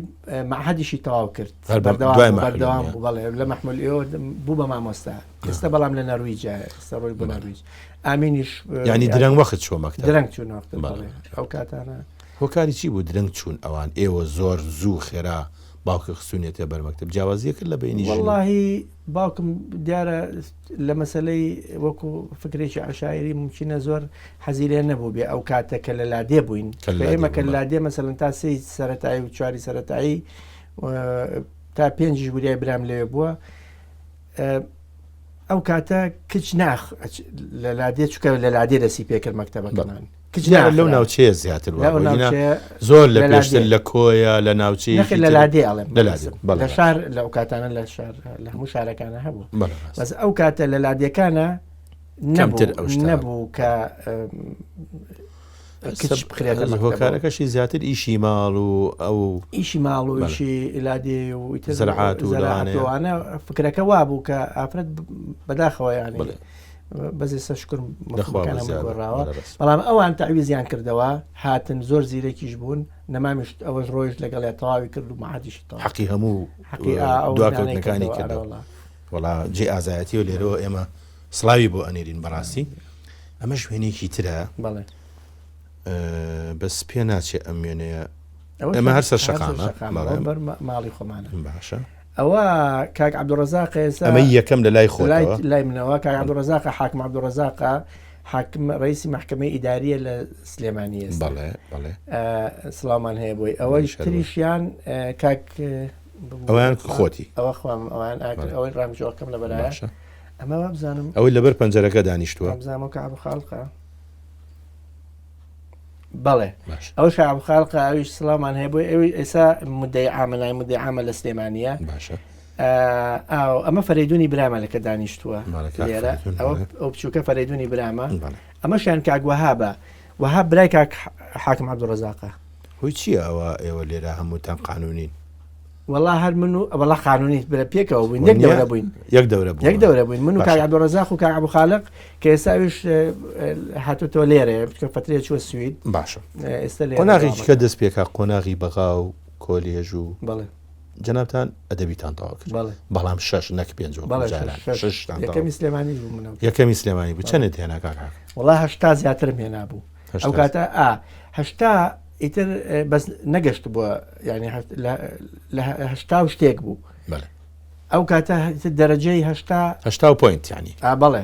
مەعهەدیشی تەواو کرد بەردەوام بوو بەڵێ لە مەحموول ئێوە بوو بە مامۆستا ئێستا بەڵام لە نەرویجە ئێستا ڕۆی بۆ نەرویج ئامینیش ینی درەنگ وەخت چوە مەکتەب درەنگ چوونە ئەو کاتانە هۆکاری چی بوو درەنگ چوون ئەوان ئێوە زۆر زوو خێرا باوکە خسوونێتە بەرمەکتب جیاوازیە کرد لە بینی واللهی باوکم دیارە لە مەسلەی وەکو فکرێکی عشاعری ممکنە زۆر حەزیرێ نەبوو بێ ئەو کاتە کە لە لادێ بووین ئێمە کە لادێ مەسەلەن تا سێی سەرەتایی و چواری سەرەتایی تا پێنجیش بوریای برام لێ بووە ئەو کاتە کچ ناخ لە لادێ چکە لە لادێ دەسی پێکرد مەکتەبەکەمان لەو ناوچەیە زیاتر زۆر لە پێشتر لە کۆیە لە ناوچەی لە لادێ ئەڵێم لە شار لەو کاتانە لە شار لە هەموو شارەکانە هەبوو بەس ئەو کاتە لە لادیەکانە نەبوو کە هۆکارەکەشی زیاتر ئیشی ماڵ و ئەو ئیشی ماڵ و ئیشی لادێ و زەرعات وانە فکرەکە وابوو کە ئافرەت بەداخەوە یانی بەزی سەشکرم گۆڕاوە بەڵام ئەوان تەعویزیان کردەوە هاتن زۆر زیرەکیش بوون نەمامیشت ئەوەش ڕۆیش لەگەڵ تەواوی کرد و مەعادیشی حەقی هەموو دواکەوتنەکانی کردەوە وەڵا جێ ئازایەتی و لێرەوە ئێمە سڵاوی بۆ ئەنێرین بەڕاستی ئەمە شوێنێکی ترە بەس پێ ناچێت ئەم وێنەیە ئەمە هەر سەر شەقامە ماڵی خۆمانە باشە ئەوە کاک عەبدوڕەزاق ئێستا ئەمە یەکەم لە لای خۆتەوە لای منەوە کاک عەبدوڕەزاق حاکم عەبدوڕەزاق حاکم ڕئیسی محکمەی ئیداریە لە سلێمانی ئێستا سڵامان هەیە بۆی ئەوەی تریشیان کاک ئەویان خۆتی ئەوە خۆم ئەوەی ڕامژۆکەم لە بەرایە ئەمە بزانم ئەوەی لەبەر پەنجەرەکە دانیشتووە بزانم کە عەبدوخاڵقە بەڵێ ئەو شعب خاڵقە ئەویش سڵامان هەیە بۆی ئەوی ئێستا مدەی عاملای مدەی عامە لە سلێمانیە ئەمە فەرەیدونی برامە لەکە دانیشتووە لێرە ئەو بچووکە فەرەیدونی برامە ئەمەشیان کاک وەهابە وەهاب برای کاک حاکم عەبدوڕەزاقە هۆی چییە ئەوە ئێوە لێرە هەمووتان قانونین والله هەر من و وەڵا قانونی برە پێکەوە بووین یەک دەورە بووین یەک دەورە بووین من و کاک عەبدوڕەزاق و کاک عەبدوخالق کە ئێستا ئەویش هاتوتەوە لێرە فترەیە چووە سوید باشە قۆناغێکی کە دەست پێکا قۆناغی بەغا و کۆلێژ و جەنابتان ئەدەبیتان تەواو کرد بەڵام 6 نەک 5 یەکەمی سلێمانی بوو من یەکەمی سلێمانی بوو چەندت هێنا کاک وەڵا 80 زیاترم هێنا بوو ئەو کاتە 80 ئیتر بەس نەگەشت بووە ینی هەشتا شتێک بوو ئەو کاتە دەرەجەی هەشتا پوینت ینی بەڵێ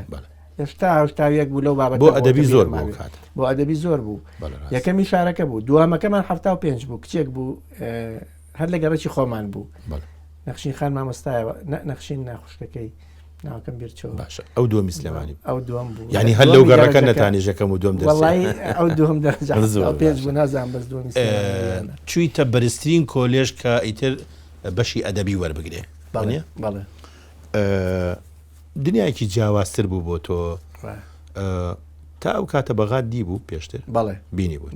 هەشتا بوو لەو بابەت بۆ ئەدەبی زۆر بوو بۆ ئەدەبی زۆر بوو یەکەمی شارەکە بوو دووامەکەمان 75 بوو کچێک بوو هەر لە گەڕەکی خۆمان بوو نەخشین خان مامۆستایەوە نەخشین ناخوشتەکەی ناوەکەم بیرچەوە باشە ئەو دووەمی سلێمانی ئەو دووەم بوو ینی هەر لەو گەڕەکە نەتانێژەکەم و دوم ئەو دوم پێنج بوو نازان بەس دومی چوویتە بەرزترین کۆلێژ کە ئیتر بەشی ئەدەبی وەربگرێ بەڵێ دنیایکی جیاوازتر بوو بۆ تۆ تا ئەو کاتە بەغات دی بوو پێشتر بەڵێ بینی بوو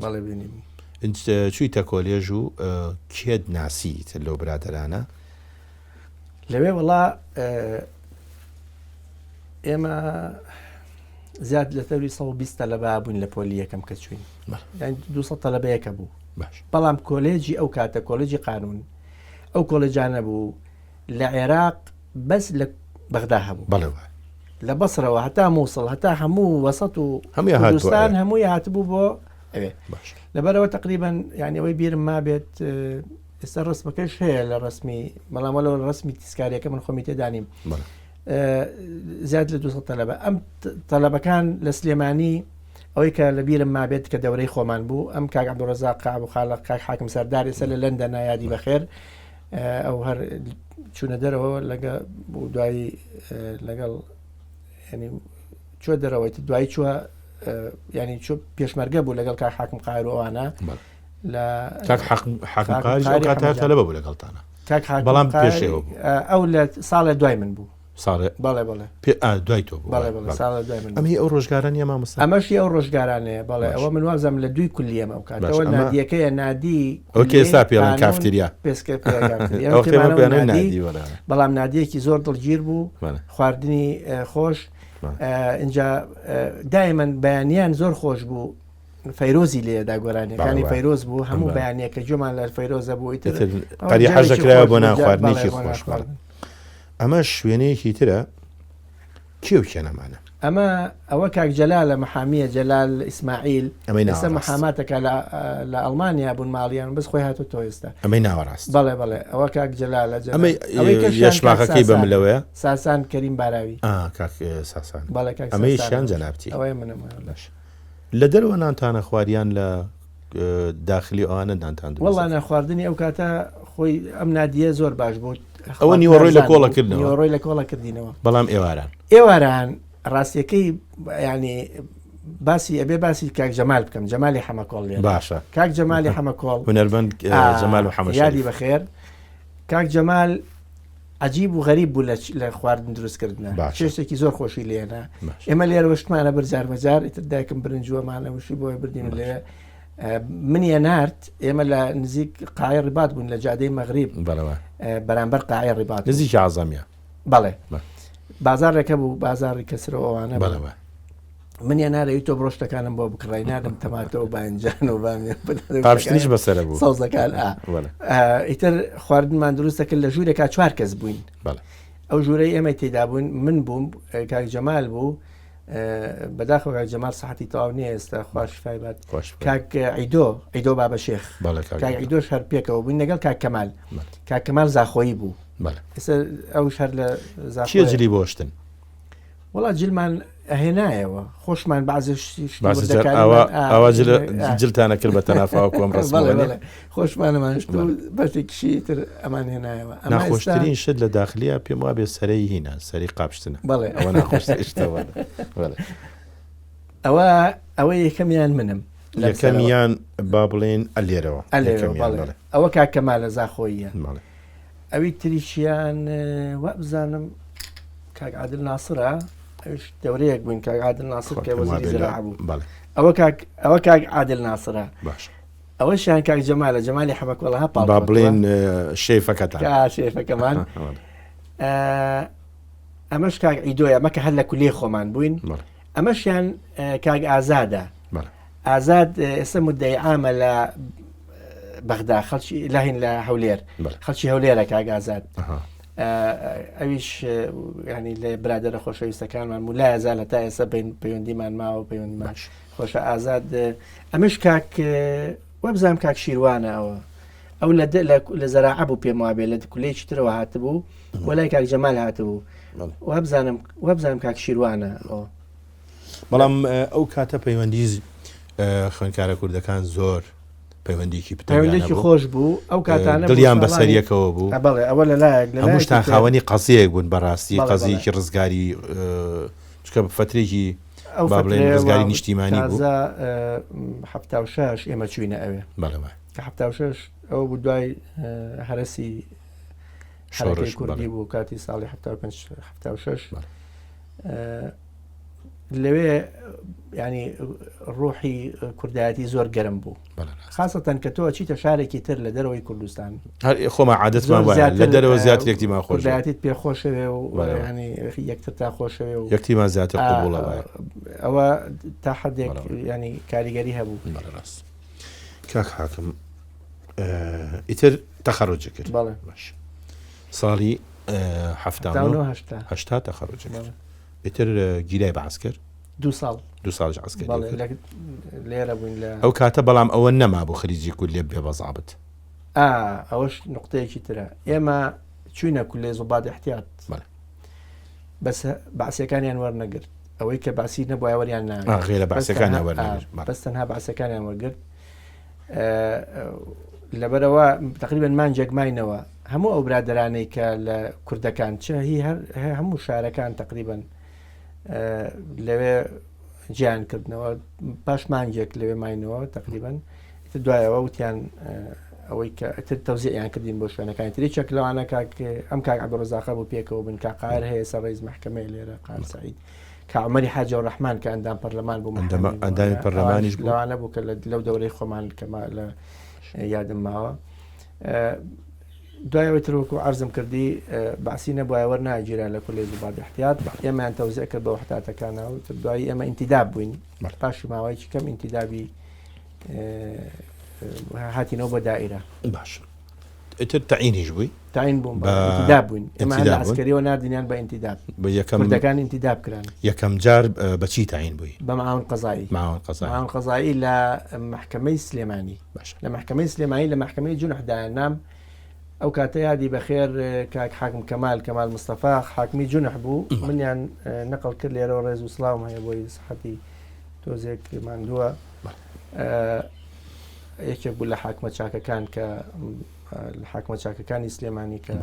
چوویتە کۆلێژ و کێت ناسیت لەو برادرانە لەوێ وەڵا ئێمە زیاد لە تەوری 120 تەلەبە بووین لە پۆلی یەکەم کە چوین 200 تەلەبەیەکە بوو بەڵام کۆلێجی ئەو کاتە کۆلێجی قانون ئەو کۆلێجانە بوو لە عێراق بەس لە بەغدا هەبوو لە بەسرەوە هەتا مووسڵ هەتا هەموو وەسەت و کوردستان هەمووی هاتبوو بۆ ئەوێ لەبەرەوە تقریبا یعنی ئەوەی بیرم ما بێت ئێستا ڕسمەکەش هەیە لە ڕسمی بەڵامەوە ڕسمی تیسکاریەکە من خۆمی تێدانیم زیاد لە 200 تەلەبە ئەم تەلەبەکان لە سلێمانی ئەوەی کە لە بیرم ما بێت کە دەورەی خۆمان بوو ئەم کاک عەبدوڕەزاق عەبدوخالق کاک حاکم سەردار ئێستا لە لەندەن یادی بەخێر ئەو هەر چوونە دەرەوە لەگە دوایی لەگەڵ ینی چوە دەرەوەی دوایی چووە ینی چوو پێشمەرگە بوو لەگەڵ کاک حاکم قایر و ئەوانە لە حاکم قایر تەلەبە بوو لەگەڵتانە بەڵام پێشەوە ئەو لە ساڵە دوای من بوو بەڵێ دوای تۆ ئەمی ئەو ڕۆژگارانی مامۆستا ئەمەشی ئەو ڕۆژگارانەیە بەڵێ ئەوە من وازم لە دوی کولیەمە ئەو کاتەوە نادیەکەیە نادی ئێستا پێڵەن کافتریا بەڵام نادیەکی زۆر دڵگیر بوو خواردنی خۆش اینجا دایمەن بەیانیان زۆر خۆش بوو فەیرۆزی لێدا گۆرانیەکانی فەیرۆز بوو هەموو بەیانەکە جۆمان لە فەیرۆزە بوو قەری حەزەکرایە بۆ نانخواردنێکی خۆش ئەمە شوێنەیەکی ترە کێو کێنەمانە ئەمە ئەوە کاک جەلال لە محامیە جەلال ئیسماعیل ئێستا محاماتەکە لە ئەڵمانیا بوون ماڵیان بەس خۆی هاتو تۆ ئێستا ئەمەی ناوەڕاست بەڵێ بەڵێ ئەوە کاک جەلالە یەشماخەکەی بەم لەوەیە ساسان کەریم باراوی کاک ساسان بەڵێ ئەمەی شیان جەنابتی ئەوەی منم لە دەرەوە نانتانە خواریان لە داخلی ئەوانە نانتان وەڵا نەخواردنی ئەو کاتە خۆی ئەم نادیە زۆر باش بوو ئەوە نیوەڕۆی لە کۆڵەکردنەوە نیوەڕۆی لە کۆڵەکردینەوە بەڵام ئێواران ڕاستیەکەی ینی باسی ئەبێ باسی کاک جەمال بکەم جەمالی حەمەکۆڵ لێ باشە کاک جەمالی حەمەکۆڵ هونەرمەند جەمال و حەمە یادی بەخێر کاک جەمال عجیب و غەریب بوو لە خواردن دروستکردنە شێشتێکی زۆر خۆشی لێنە ئێمە لێرە وشتمانە بەرجار بەجار ئیتر دایکم برنجووەمانە وشی بۆی بردین لێ منیە نارد ئێمە لە نزیک قای ڕیبات بوون لە جادەی مەغریب بەرامبەر قای ڕیبات نزیکی عەزەمیە بەڵێ بازارێکە بوو بازاری کەسرەوە ئەوانە منیە نارەوی تۆ بڕۆشتەکانم بۆ بکڕای نادەم تەماتە و باینجان و قاپشتنیش بەسەرە بوو سەوزەکان ئیتر خواردنمان دروست دەکرد لە ژوورێکا 4 کەس بووین ئەو ژوورەی ئێمە تێدا بوون من بووم کاک جەمال بوو بەداخەوە کاک جەمال سەحەتی تەواو نییە ئێستا خوا شیفای بات کاک عیدۆ بابە شێخ کاک عیدۆش هەر پێکەوە بووین لەگەڵ کاک کەمال کاک کەمال زاخۆیی بوو ئێستا ئەوش هەر لە زاخۆیە جلی بۆشتن وڵات جلمان ئەهێنایەوە خۆشمان ئەوە جلتانە کرد بە تەنافاوە کۆم ڕستمەوە خۆشمانەمانشت بەشێکیشی تر ئەمان هێنایەوە ناخۆشترین شت لە داخلیە پێم وا بێ سەرەی هینە سەری قاپشتنە بەڵێ ئەوە ناخۆشتەوە ئەوە یەکەمیان منم یەکەمیان با بڵێن ئەلێرەوە ئەوە کاک کەمالە زاخۆییە ئەوی تریشیان وا بزانم کاک عادل ناسرە دەورەیەک بووین کاک عادل ناسر کە وەزیری زراعە بوو ئەوە کاک عادل ناسرە ئەوەشیان کاک جەمالە جەمالی حەمەکۆڵە هەپاڵ با بڵێن شێفەکەتان شێفەکەمان ئەمەش کاک عیدۆیە مەکە هەر لە کولێ خۆمان بووین ئەمەشیان کاک ئازادە ئازاد ئێستا مدەی عامە لە بەغدا خەڵکی لاهین لە هەولێر خەڵکی هەولێرە کاک ئازاد ئەویش ینی لە برادرە خۆشەویستەکانمان مولای ئازاد هەتا ئێستا پەیوەندیمان ماوە پەیوەندیمان خۆشە ئازاد ئەمەش کاک وەبزانم کاک شیروانە ئەو لە زەراعە بوو پێم وابێ لە کولەیەکی ترەوە هاتبوو وەلای کاک جەمال هاتبوو وەبزانم کاک شیروانە بەڵام ئەو کاتە پەیوەندی خوێندکارە کوردەکان زۆر پەیوەندیکی پەیوەندێکی خۆش بوو ئەو کاتانە دڵیان بەسەریەکەوە بوو بەڵێ ئەوە لەلایەک هەمووشتان خاوەنی قەزەیەک بوون بەڕاستی قەزەیەکی ڕزگاری چکە فترێکی با بڵێن ڕزگاری نیشتیمانی بوو 76 ئێمە چوینە ئەوێ کە 76 ئەو بوو دوای هەرسی حەرەکەی کوردی بوو کاتی ساڵی 76 لەوێ ینی ڕوحی کوردایەتی زۆر گەرم بوو خاصەتەن کە تۆ چیتە شارێکی تر لە دەرەوەی کوردستان خۆمە عادەتمان وایە لە دەرەوە زیاتر یەکتیمان خۆش کوردایەتیت پێ خۆشەوێ و ینی یەکتر تا خۆشەوێ و یەکتیمان زیاتر قبوڵە ئەوە تا حدێک ینی کاریگەری هەبوو کاک حاکم ئیتر تەخەڕوجە کرد باش ساڵی 1970 تەخەڕوجە کرد ئیتر گیرای بەعەز کرد 2 ساڵ عەسکەری لێرە بووین ئەو کاتە بەڵام ئەوە نەما بۆ خەریجی کولێ بێ بەزابت ئەوەش نقطەیەکی ترە ئێمە چوینە کولێ زوبات احتیاط بەس بەعسیەکانیان وەرنەگرت ئەوەی کە باسی نەبووە وەریان غێرە بەعسیەکانیان وەرنەگرت بەس تەنها بەعسیەکانیان وەرگرت لەبەرەوە تقریبا مانجێک ماینەوە هەموو ئەو برادرانەی کە لە کوردەکان چ هی هەموو شارەکان تقریبا لەوێ گیان کردنەوە پاش مانجێک لەوێ ماینەوە تقریبا دوایەوە وتیان ئەوەی کە تەوزیعیان کردین بۆ شوێنەکانی تری چەک لەوانە ئەم کاک عەبدوڕەزاق بوو پێکەوە بن کاک قاهر هەیە سەرڕێز مەحکەمەی لێرە قاهر سەعید کاک عومەری حاجی ڕەحمان کە ئەندام پەرلەمان بوو ئەندامی پەرلەمانیش لەوانە بوو کە لەو دەورەی خۆمان کەما لە یادم ماوە دوایەوەی ترۆکو عەرزم کردی باسی نەبووە وەرناگیرا لە کولێ زوبات احتیاط ئێمەیان تەوزیع کرد بە وحداتەکانەوە دوایی ئێمە ئینتیداب بووین پاشی ماوەیەکی کەم ئینتیدابی هاتینەوە بۆ دائیرە باش ئیتر تەعینیش بووی تعین بووم انتداب بووین ئێمە هەر لە عسکەریەوە نردینیان بە انتداب کوردەکان انتداب کران یەکەم جار بەچی تەعین بووی بە معاون قەزایی معاون قەزایی لە محکەمەی سلێمانی لە محکەمەی سلێمانی لە محکەمەی جونحدا نام ئەو کاتە یادی بەخێر کاک حاکم کەمال مستەفا حاکمی جونح بوو منیان نەقل کرد لێرەوە ڕێز و سڵاوم هەیە بۆی سەحەتی تۆزێک ماندووە یەکێک بوو لە حاکمە چاکەکان کە حاکمە چاکەکانی سلێمانی کە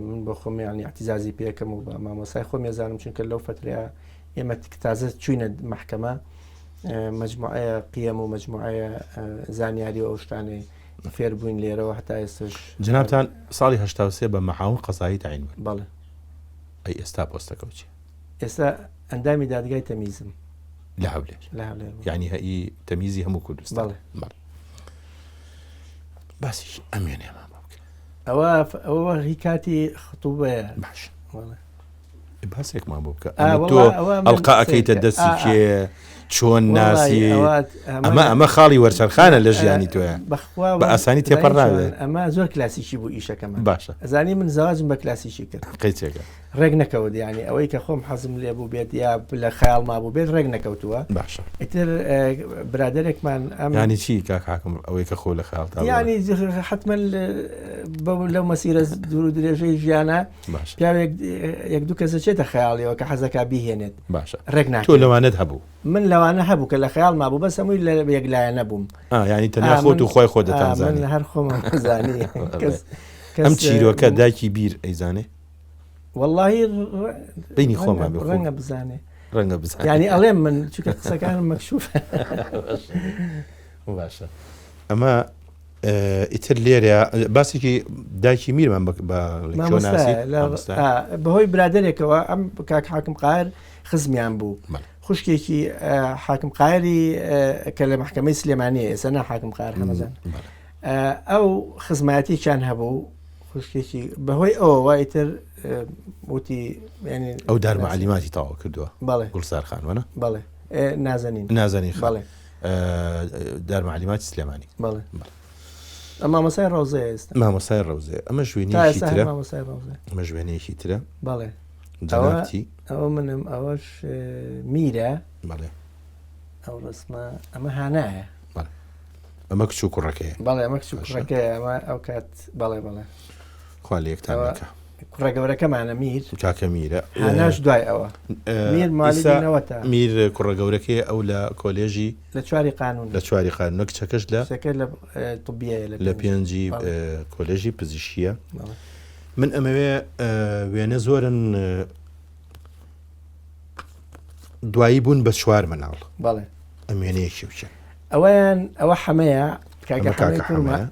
من بۆ خۆم یانی احتیزازی پێکەم و بە مامۆسای خۆم ێزانم چونکە لەو فترەیە ئێمە تازە چوینە محکەمە مجموعەیە قیەم و مجموعەیە زانیاری و ئەو شتانەی فێر بووین لێرەوە هەتا ئێستش. جنابتان ساڵی 83 بە مەعاون قەزایی تەعین بوون. بەڵێ. ئەی ئێستا پۆستەکە چی؟ ئێستا ئەندامی دادگای تەمیزم لە هەولێر یعنی هەئی تەمیزی هەموو کوردستان. بەڵێ. باسیش ئەمێنێ ئەوە هی کاتی خطوبەیە. باش. بەڵێ. باسێکمان بۆ بکە تۆ ئەڵقا ئەکەیتە دەستی کێ چۆن ناسی ئەمە خاڵی وەرچەرخانە لە ژیانی تۆیە بە ئاسانی تێپەڕناوێت. ئەمە زۆر کلاسیکی بوو ئیشەکەمە. باشە. ئەزانی من زەواجم بە کلاسیکی کرد. قەیچێکە. ڕێک نەکەوت یعنی ئەوەی کە خۆم حەزم لێ بوو بێت یا لە خەیاڵ مابوو بێت ڕێک نەکەوتووە. باشە. ئیتر برادێکمان ینی چی کاک حاکم ئەوەی کە خۆ لە خەیاڵ ینی حتمما لەو مەسیرە دوور و درێژەی ژیانە پیاوێک یەک دوو کەسە چێتە خەیاڵیەوە کە حەزەکە بیهێنێت. باشە. ڕێک ناکەوت. تۆ لەوانت هەبوو. من لەوانە هەبوو کە لە خەیاڵ مابوو بەس هەمووی لە یەکلایە نەبووم. ینی تەنیا خۆت و خۆی خۆ دەتانزانی. من هەر خۆم زانی. ئەم چیرۆکە دایکی بیر ئەیزانێ؟ واللهی بینی خۆمان ڕەنگە بزانێ. ڕەنگە بزانێ. ینی ئەڵێم من چونکە قسەکانم مەکشوفە. باشە. ئەمە ئیتر لێرە باسێکی دایکی میرمان بەناسی بەهۆی برادێکەوە ئەم کاک حاکم قایر خزمیان بوو. خوشکێکی حاکم قایری کە لە محکەمەی سلێمانیە ئێستا نا حاکم قایر هەمەزان ئەو خزمەتیان هەبوو خوشکێکی بەهۆی ئەوە وایتر وتی ئەو دارمەعلیماتی تاوا کردووە. بەڵێ. گوڵسار خانوانە؟ بەڵێ. نازەنین. بەڵێ. دارمەعلیماتی سلێمانی. بەڵێ. ئەمە مامۆسای ڕەوزەیە ئێستا. مامۆسای ڕەوزێ ئەمە ژوێنێکی ترە. مامۆسای ڕەوزێ. ئەمە ژوێنێکی ترە. بەڵێ. جەنابتی. ئەوە منم ئەوەش میرە. بەڵێ. ئەو ڕسمە ئەمە هانایە. بەڵێ. ئەمە کچ و کوڕەکەیە. بەڵێ ئەمە کچ و کوڕەکەیە ئەمە ئەو کات بەڵێ. خوا لە یەکتان بکە. کوڕە گەورەکەمانە میر. کاکە میرە. هاناش دوای ئەوە. میر مالیدینەوەتە. میر کوڕە گەورەکەی ئەو لە کۆلێژی لە چواری قانون. لە چواری قانون کچەکەش لە طبیە لە پێنجی کۆلێژی پزیشکیە. من ئەمەوێ وێنە زۆرن دوایی بوون بە چوار مناڵ. بەڵێ. ئەم وێنەیەکی وچە ئەوە حەمەیە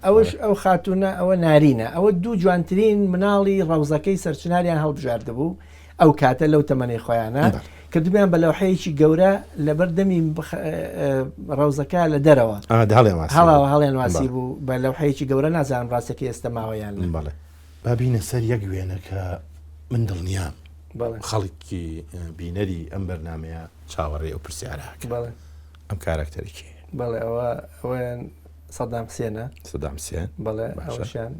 ئەوش ئەو خاتونە ئەوە نارینە ئەوە دوو جوانترین مناڵی ڕەوزەکەی سەرچناریان هەڵبژاردەبوو ئەو کاتە لەو تەمەنەی خۆیانە کردبیان بە لەوحەیەکی گەورە لەبەر دەمی ڕەوزەکە لە دەرەوە هەڵیان واسی بوو بە لەوحەیەکی گەورە نازانم ڕاستەکەی ئێستا ماوەیان. بەڵێ. بابینە سەر یەک وێنەکە من دڵنیام خەڵکی بینەری ئەم بەرنامەیە چاوەڕێ ئەو پرسیارەکە. بەڵێ. ئەم کارکتەرێکی. بەڵێ ئەوەیان سەدام حوسێنە. سەدام حوسێن. بەڵێ. ئەوشیان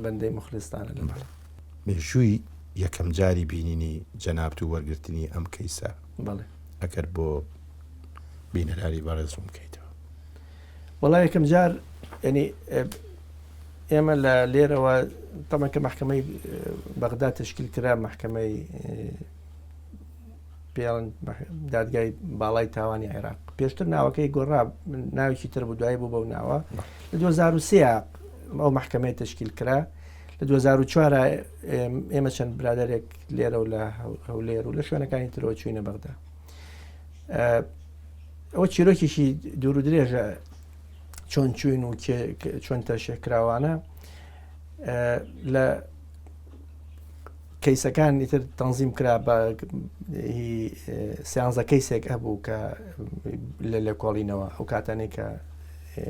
بەندەی مخلستانە. مێژووی یەکەم جاری بینینی جەنابەت و وەرگرتنی ئەم کەیسە. بەڵێ. ئەگەر بۆ بینەراری بەڕێزم بکەیتەوە. وەڵا یەکەم جار ینی ئێمە لە لێرەوە تەمەن کە محکەمەی بەغدا تشکیل کرا محکەمەی پێڵن دادگای باڵای تاوانی عێراق پێشتر ناوەکەی گۆڕا ناوێکی تر بوو دوای بوو بەو ناوە لە 2003 ئەو محکەمەی تشکیل کرا لە 2004 ئێمە چەند برادێک لێرە و لە هەولێر و لە شوێنەکانی ترەوە چوینە بەغدا. ئەوە چیرۆکیشی دوور و درێژە چۆن چوین و چۆن تەشێکراوانە لە کەیسەکان ئیتر تەنزیم کرا بە سیانزە کەیسێک هەبوو کە لە کۆڵینەوە ئەو کاتانەی کە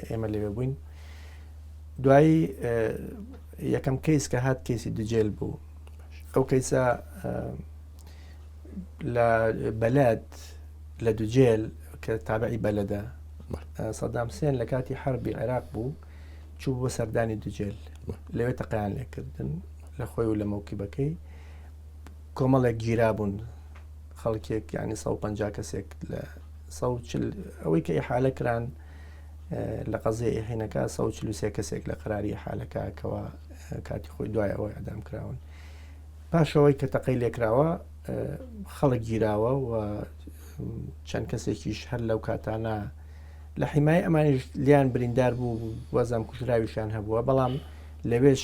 ئێمە لێوێ بووین. دوایی یەکەم کەیس کە هات کەیسی دوجێل بوو. ئەو کەیسە لە بەلەد لە دوجێل کە تابعی بەلەدە سەدام حوسێن لە کاتی حربی عێراق بوو چوو بۆ سەردانی دوجێل لەوێ تەقیان لێکردن لە خۆی و لە مەوکیبەکەی کۆمەڵێک گیرابوون خەڵکێک ینی 150 کەسێک لە 140 ئەوەی کە ئیحالە کران لە قەزای ئێحینەکە 143 کەسێک لە قەراری ئیحالەکە کەوا کاتی خۆی دوای ئەوەی ئەدام کراون پاشەوەی کە تەقەی لێکراوە خەڵک گیراوە و چەند کەسێکیش هەر لەو کاتانە لە حیمای ئەمانیش لیان بریندار بوو وەزام کوژراویشان هەبووە بەڵام لەوێش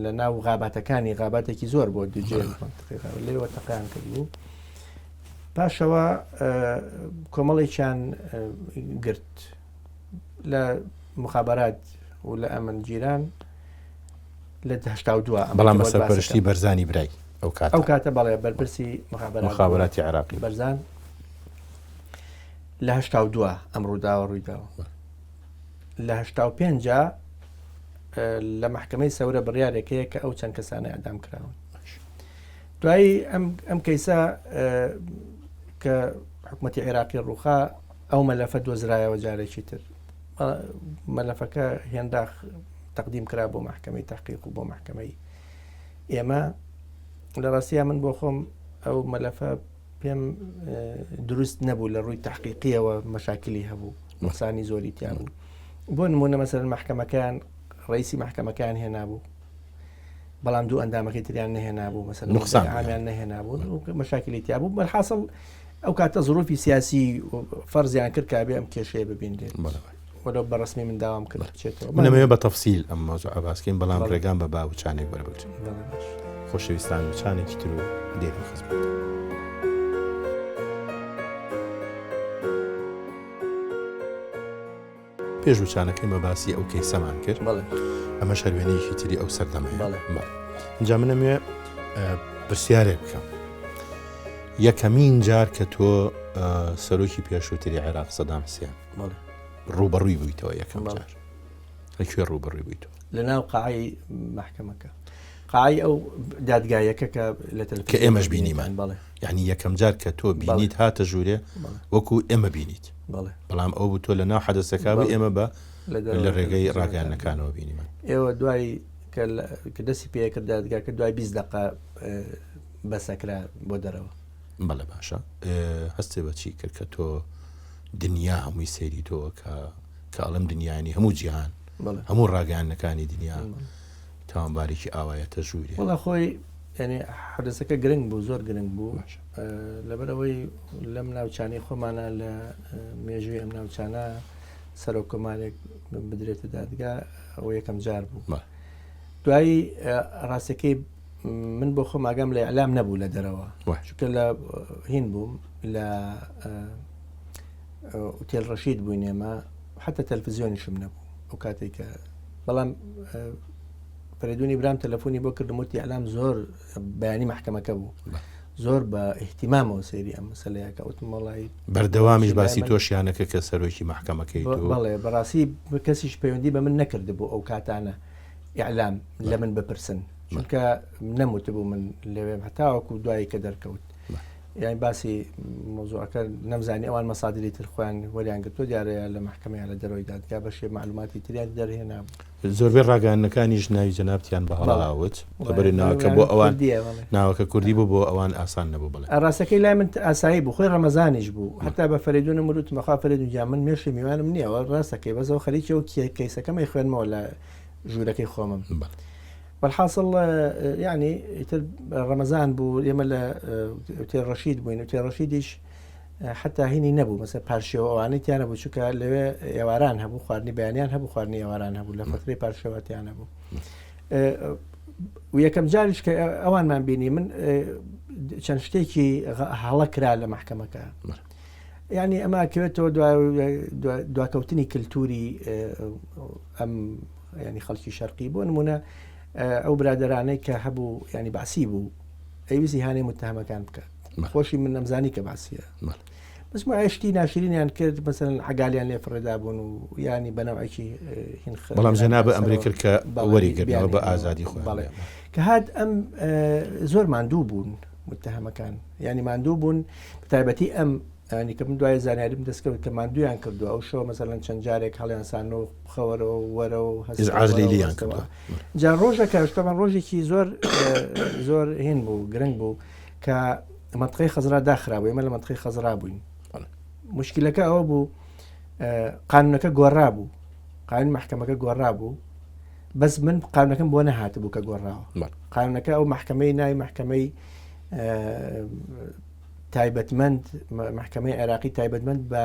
لە ناو غاباتەکانی غاباتێکی زۆر بۆ دوجێ لێوە تەقیان کردبوو پاشەوە کۆمەڵێکیان گرت لە مخابرات و لە ئەمن جیران لە 82 بەڵام بەسەرپەرشتی بەرزانی برای ئەو کاتە بەڵێ بەرپرسی مخابراتی عێراقی بەرزان لە 82 ئەم ڕووداوە ڕوویداوە لە 85 لە محکمەی سەورە بڕیارێکەیە کە ئەو چەند کەسانە ئەدام کراون دوایی ئەم کەیسە کە حکوومەتی عێراقی ڕووخا ئەو مەلەفە دۆزرایەوە جارێکی تر مەلەفەکە هێندا تەقدیم کرا بۆ محکمەی تحقیق و بۆ محکمەی ئێمە لە ڕاستیە من بۆ خۆم ئەو مەلەفە پێم دروست نەبوو لە ڕووی تحقیقیەوە مەشاکلی هەبوو نقصانی زۆری تیا بوو بۆ نمونە مەسەرەن محکمەکان ڕئیسی محکمەکان هێنابوو بەڵام دوو ئەندامەکەی تریان نەهێنابوو مەسەرەن نقصانیان نەهێنابوو مەشاکلی تیا بوو بەرحاصل ئەو کاتە زروفی سیاسی فەرزیان کرد کابێ ئەم کێشەیە ببیندێت وەلو بەڕسمی من داوام کرد بچێتەوە منەمەوێت بە تەفسیل ئەم مەوزوع باسکەین بەڵام ڕێگان بە باوچانێک وەربگرن خۆشەویستان وچانێکی تر و دێتە خزمەت پێش وچانەکەی مەباسی ئەو کەیسەمان کرد ئەمە شەروێنەیەکی تری ئەو سەردەمەیە اینجا منەموێ پرسیارێک بکەم یەکەمین جار کە تۆ سەرۆکی پێشووتری عێراق سەدام حوسێن ڕوبەڕووی بوویتەوە یەکەم جار لەکوێ ڕوبەڕووی بوویتەوە لە ناو قاعی محکمەکە قاعی ئەو دادگایەکە کە لە کە ئێمەش بینیمان یعنی یەکەم جار کە تۆ بینیت هاتە ژوورێ وەکو ئێمە بینیت بەڵام ئەو بوو تۆ لە ناو حەدەسەکە بوو ئێمە بە لە ڕێگەی ڕاگەیاندنەکانەوە بینیمان ئێوە دوای کە دەستی پێکرد دادگاکە دوای 20 دقە بەسەکرا بۆ دەرەوە بەڵێ باشە هەستێ بەچی کرد کە تۆ دنیا هەمووی سەیری تۆ کە ئەڵم دنیانی هەموو جیهان هەموو ڕاگەیاندنەکانی دنیا تاوانبارێکی ئاوایەتە ژوورێ وەڵا خۆی ینی حەدەسەکە گرنگ بوو زۆر گرنگ بوو لەبەرەوەی لەم ناوچانەی خۆمانە لە مێژووی ئەم ناوچانە سەرۆک کۆمارێک بدرێتە دادگا ئەوە یەکەم جار بوو دوایی ڕاستەکەی من بۆ خۆم ئاگام لە ئەلام نەبوو لە دەرەوە چونکە لە هین بووم لە ئوتێل ڕەشید بووین ئێمە حتا تەلڤیزیۆنیشم نەبوو ئەو کاتێککە بەڵام فەریدونی برام تەلەفۆنی بۆ کردم وتی ئەلام زۆر بەیانی محکمەکە بوو زۆر بە احتیمامەوە سەیری ئەم مەسەلەیەکە وتم وەڵی بەردەوامیش باسی تۆشیانەکە کە سەرۆکی محکمەکەی بەڵێ بەڕاستی کەسیش پەیوەندی بە من نەکرد بۆ ئەو کاتانە ئیعلام لە من بپرسن چونکە نەموت بوو من لەوێ هەتاوەکو دوایی کە دەرکەوت یعنی باسی مۆزوعەکە نەمزانی ئەوان مەسادری تر خۆیان وەریان گرتووە دیارەیە لە محکمەیە لە دەرەوەی دادگا بەشێ معلوماتی تریان دەرهێنا زۆربەی ڕاگەیاندنەکانیش ناوی جەنابتیان بەهەڵاوت لەبەری ناوەکە بۆ ئەوان ناوەکە کوردی بوو بۆ ئەوان ئاسان نەبوو بڵێ ڕاستەکەی لای من ئاسایی بوو خۆی ڕەمەزانیش بوو هەتا بە فەریدون وت مەخوا فەریدون جا من مێشی میوانم نییە ڕاستەکەی بەزەوە خەریکی ئەو کەیسەکەمەی خوێنمەوە لە ژوورەکەی خۆمم والحاصل يعني رمضان بو يما اوتيل رشيد بوين اوتيل رشيديش حتى هيني نبو مثلا بارشو واني تيانا بو شوكا لوي يواران هبو خوارني بيانيان هبو خوارني يواران هبو لفتري بارشو تيانا بو ويكم جارش اوان ما بيني من كان شتيكي هلكرا لمحكمه يعني اما كويتو دوا كوتني كلتوري ام يعني خلشي شرقي بو نمونه ئەو برادرانەی کە هەبوو ینی باسی بوو ئەویستی هاانێ متهمەکان بکات خۆشی من نەمزانی کە باسیە بەس ئاشتی ناشرینیان کرد بەسەن عگالیان لێ فڕێدا بوون و ینی بەنەوەکی بەڵام جەنابە ئەمری کرد کە وەریگرنەوە بە ئازادی خۆ کە هات ئەم زۆر ماندوو بوون متهمەکان ینی ماندوو بوون بەتایبەتی ئەم ینی کە من دوای زانیاریم دەستکەوت کە ماندویان کردووە ئەو شۆ مەسەڵەن چەند جارێک هەڵیانسان و بخەوەرەوە وەرە و ئازلیلیان کردووە جا ڕۆژەکە شتەمان ڕۆژێکی زۆر هین بوو گرنگ بوو کە منطقەی خەزرا داخرابوو ئێمە لە منطقەی خەزرا بووین مشکلەکە ئەوە بوو قانونەکە گۆڕا بوو قانون محکەمەکە گۆڕا بوو بەس من قانونەکەم بۆ نەهات بوو کە گۆڕاوە قانونەکە ئەو محکەمەی ناوی محکەمەی تایبەتمەند محکەمەی عێراقی تایبەتمەند بە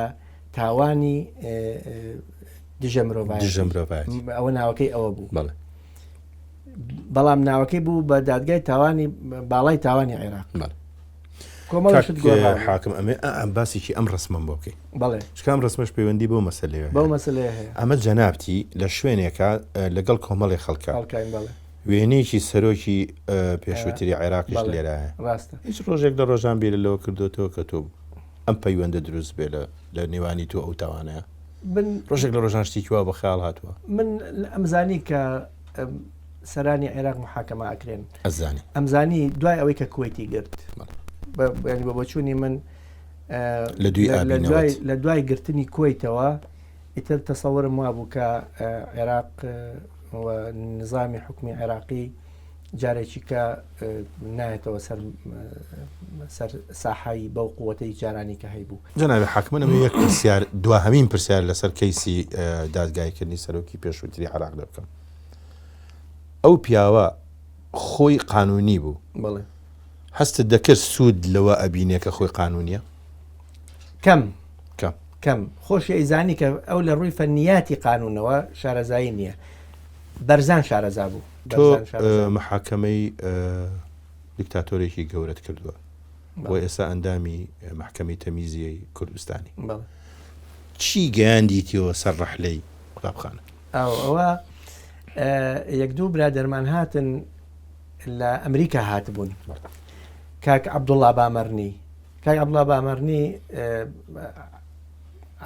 تاوانی دژە مرۆڤایەتی ئەوە ناوەکەی ئەوە بوو بەڵام ناوەکەی بوو بە دادگای تاوانی باڵای تاوانی عێراق حاکم ئەمێ باسێکی ئەم ڕسمم بۆ بکەیت بەڵێ شکام ڕسمەش پەیوەندی بۆ مەسەلەیە بەو مەسەلەیە هەیە ئەمە جەنابتی لە شوێنێکە لەگەڵ کۆمەڵی خەڵکە وێنەیەکی سەرۆکی پێشووتری عێراقیش لێرایە ڕاستە هیچ ڕۆژێک لە ڕۆژان بێ لەوە کردوتەوە کە تۆ ئەم پەیوەندە دروست بێ لە نێوانی تۆ ئەو تاوانەیە ڕۆژێک لە ڕۆژان شتێکیوا بە خەیاڵ هاتووە من ئەمزانی کە سەرانی عێراق محاکەمە ئەکرێن ئەمزانی دوای ئەوەی کە کوێتی گرت ینی بە بۆچوونی من لە دوای گرتنی کۆیتەوە ئیتر تەسەورم وا بوو کە عێراق نظامی حکومی عێراقی جارێکی کە نایەتەوە سەر ساحایی بەو قووەتەی جارانی کە هەیبوو جەنابێ حاکمەنەوە یەک پرسیار دوهەمین پرسیار لەسەر کەیسی دادگایکردنی سەرۆکی پێشووتری عێراق دەکەم ئەو پیاوە خۆی قانونی بوو بڵێ هەستت دەکرد سوود لەوە ئەبینێ کە خۆی قانونیە کەم خۆشی ئەیزانی کە ئەو لە ڕووی فەنیاتی قانونەوە شارەزایی نییە بەرزان شارەزا بوو تۆ محاکەمەی دیکتاتۆرێکی گەورەت کردووە بۆ ئێستا ئەندامی محکەمەی تەمیزیەی کوردستانی چی گەیاندیتیەوە سەر ڕەحلەی قوتابخانە ئەوە یەک دوو برادەرمان هاتن لە ئەمریکا هاتبوون کاک عەبدوڵڵا بامەرنی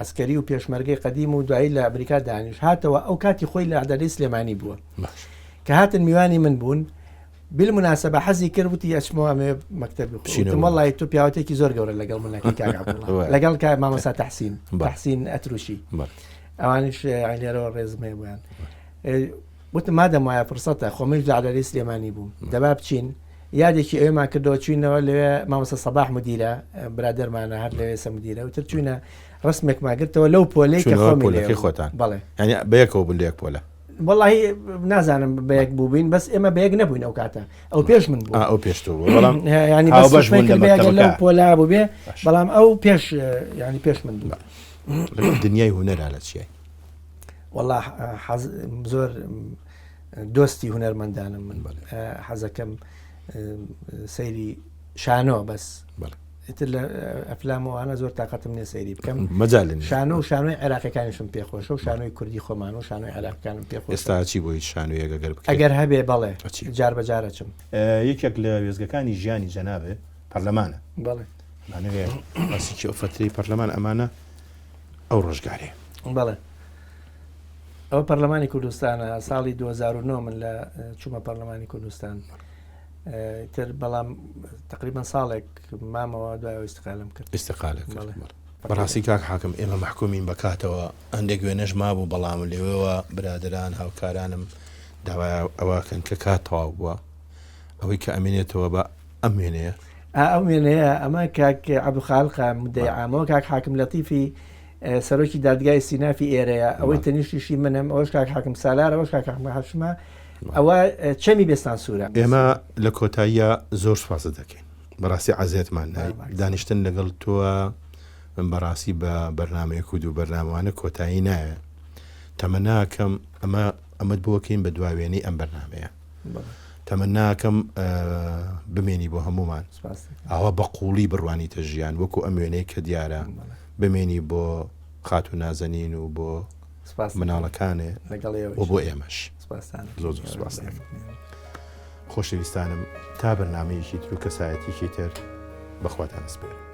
عسکەری و پێشمەرگەی قەدیم و دوایی لە ئەمریکا دانیش هاتەوە ئەو کاتی خۆی لە عەدەلەی سلێمانی بووە کە هاتن میوانی من بوون بالمناسبە حەزی کرد وتی ئەچمەوە ئەمێ مەکتەبی خۆم وەڵی تۆ پیاوەتێکی زۆر گەورە لەگەڵ منەکەی کاک عەبدوڵڵا لەگەڵ کاک مامۆستا تەحسین ئەتروشی ئەوانش لێرەوە ڕێزمێ بوویان وتم مادەم وایە فرسەتە خۆمەش لە عەدەلەی سلێمانی بووم دەبا بچین یادێکی ئێمە کردەوە چوینەوە لەوێ مامۆستا سەباح مدیرە برادەرمانە هەر لەوێ سە مدیرە وتر چوینە ڕسمێک ماگرتەوە لەو پۆلەی کە خۆمەکەی خۆتان بەڵێ ینی بەیەکەوە بوو لە یەک پۆلە وەڵڵاهی نازانم بەیەک بووبین بەس ئێمە بەیەک نەبووین ئەو کاتە ئەو پێش من بوو ئەو پێش تۆ بەڵام ینی لەو پۆلا بوو بێ بەڵام ئەو پێش ینی پێش من بوو دنیای هونەرا لە چیای وەڵڵا زۆر دۆستی هونەرمەندانم من حەزەکەم سەیری شانۆ بەس ئیتر لە ئەفلامەوانە زۆر تااقەتم نێ سەیری بکەم مەجالن شانۆ و شانۆی عێراقیەکانیشم پێخۆشە و شانۆی کوردی خۆمان و شانۆی عێراقیەکانم پێخۆش ئێستا چی بۆ هیچ شانۆیەک ئەگەر بکەیت ئەگەر هەبێ بەڵێ جار بەجارەچم یەکێک لە وێزگەکانی ژیانی جەنابێ پەرلەمانە بەڵێ مانەوێ باسێکی ئەو فترەی پەرلەمان ئەمانە ئەو ڕۆژگارێ بەڵێ ئەوە پەرلەمانی کوردستانە ساڵی 2009 من لە چوومە پەرلەمانی کوردستان تر بەڵام تقریبا ساڵێک مامەوە دوای ئیستقالم کرد ئیستقالێک بەڕاستی کاک حاکم ئێمە محکومین بەکاتەوە ئەندێک وێنەش مابوو بەڵام لێوەوە برادران هاوکارانم داوای ئەوەکەن کە کات تەواو بووە ئەوەی کە ئەمێنێتەوە بە ئەم وێنەیە ئەو وێنەیە ئەمە کاک عەبدوخالق مدەی عامەوە کاک حاکم لەتیفی سەرۆکی دادگای سینافی ئێرەیە ئەوەی تەنیشتیشی منم ئەوەش کاک حاکم سالار ئەوەش کاک حاکم هاشمە ئەوە چەمی بێستان سوورە ئێمە لە کۆتاییە زۆر سوپاس دەکەین بەڕاستی عەزیەتمان دانیشتن لەگەڵ تۆوە من بەڕاستی بە بەرنامەیەک و دوو بەرنامەوانە کۆتایی نایە تەمەناکەم ئەمەد بۆکەین بە دواوێنەی ئەم بەرنامەیە تەمەناکەم بمێنی بۆ هەمومان ئەوە بە قوڵی بڕوانیتە ژیان وەکو ئەم وێنەی کە دیارە بمێنی بۆ خات و نازەنین و بۆ مناڵەکانێ و بۆ ئێمەش زۆر سوپاس خۆشەویستانم تا بەرنامەیەکی تر و کەسایەتیکی تر بەخواتان سپێرم.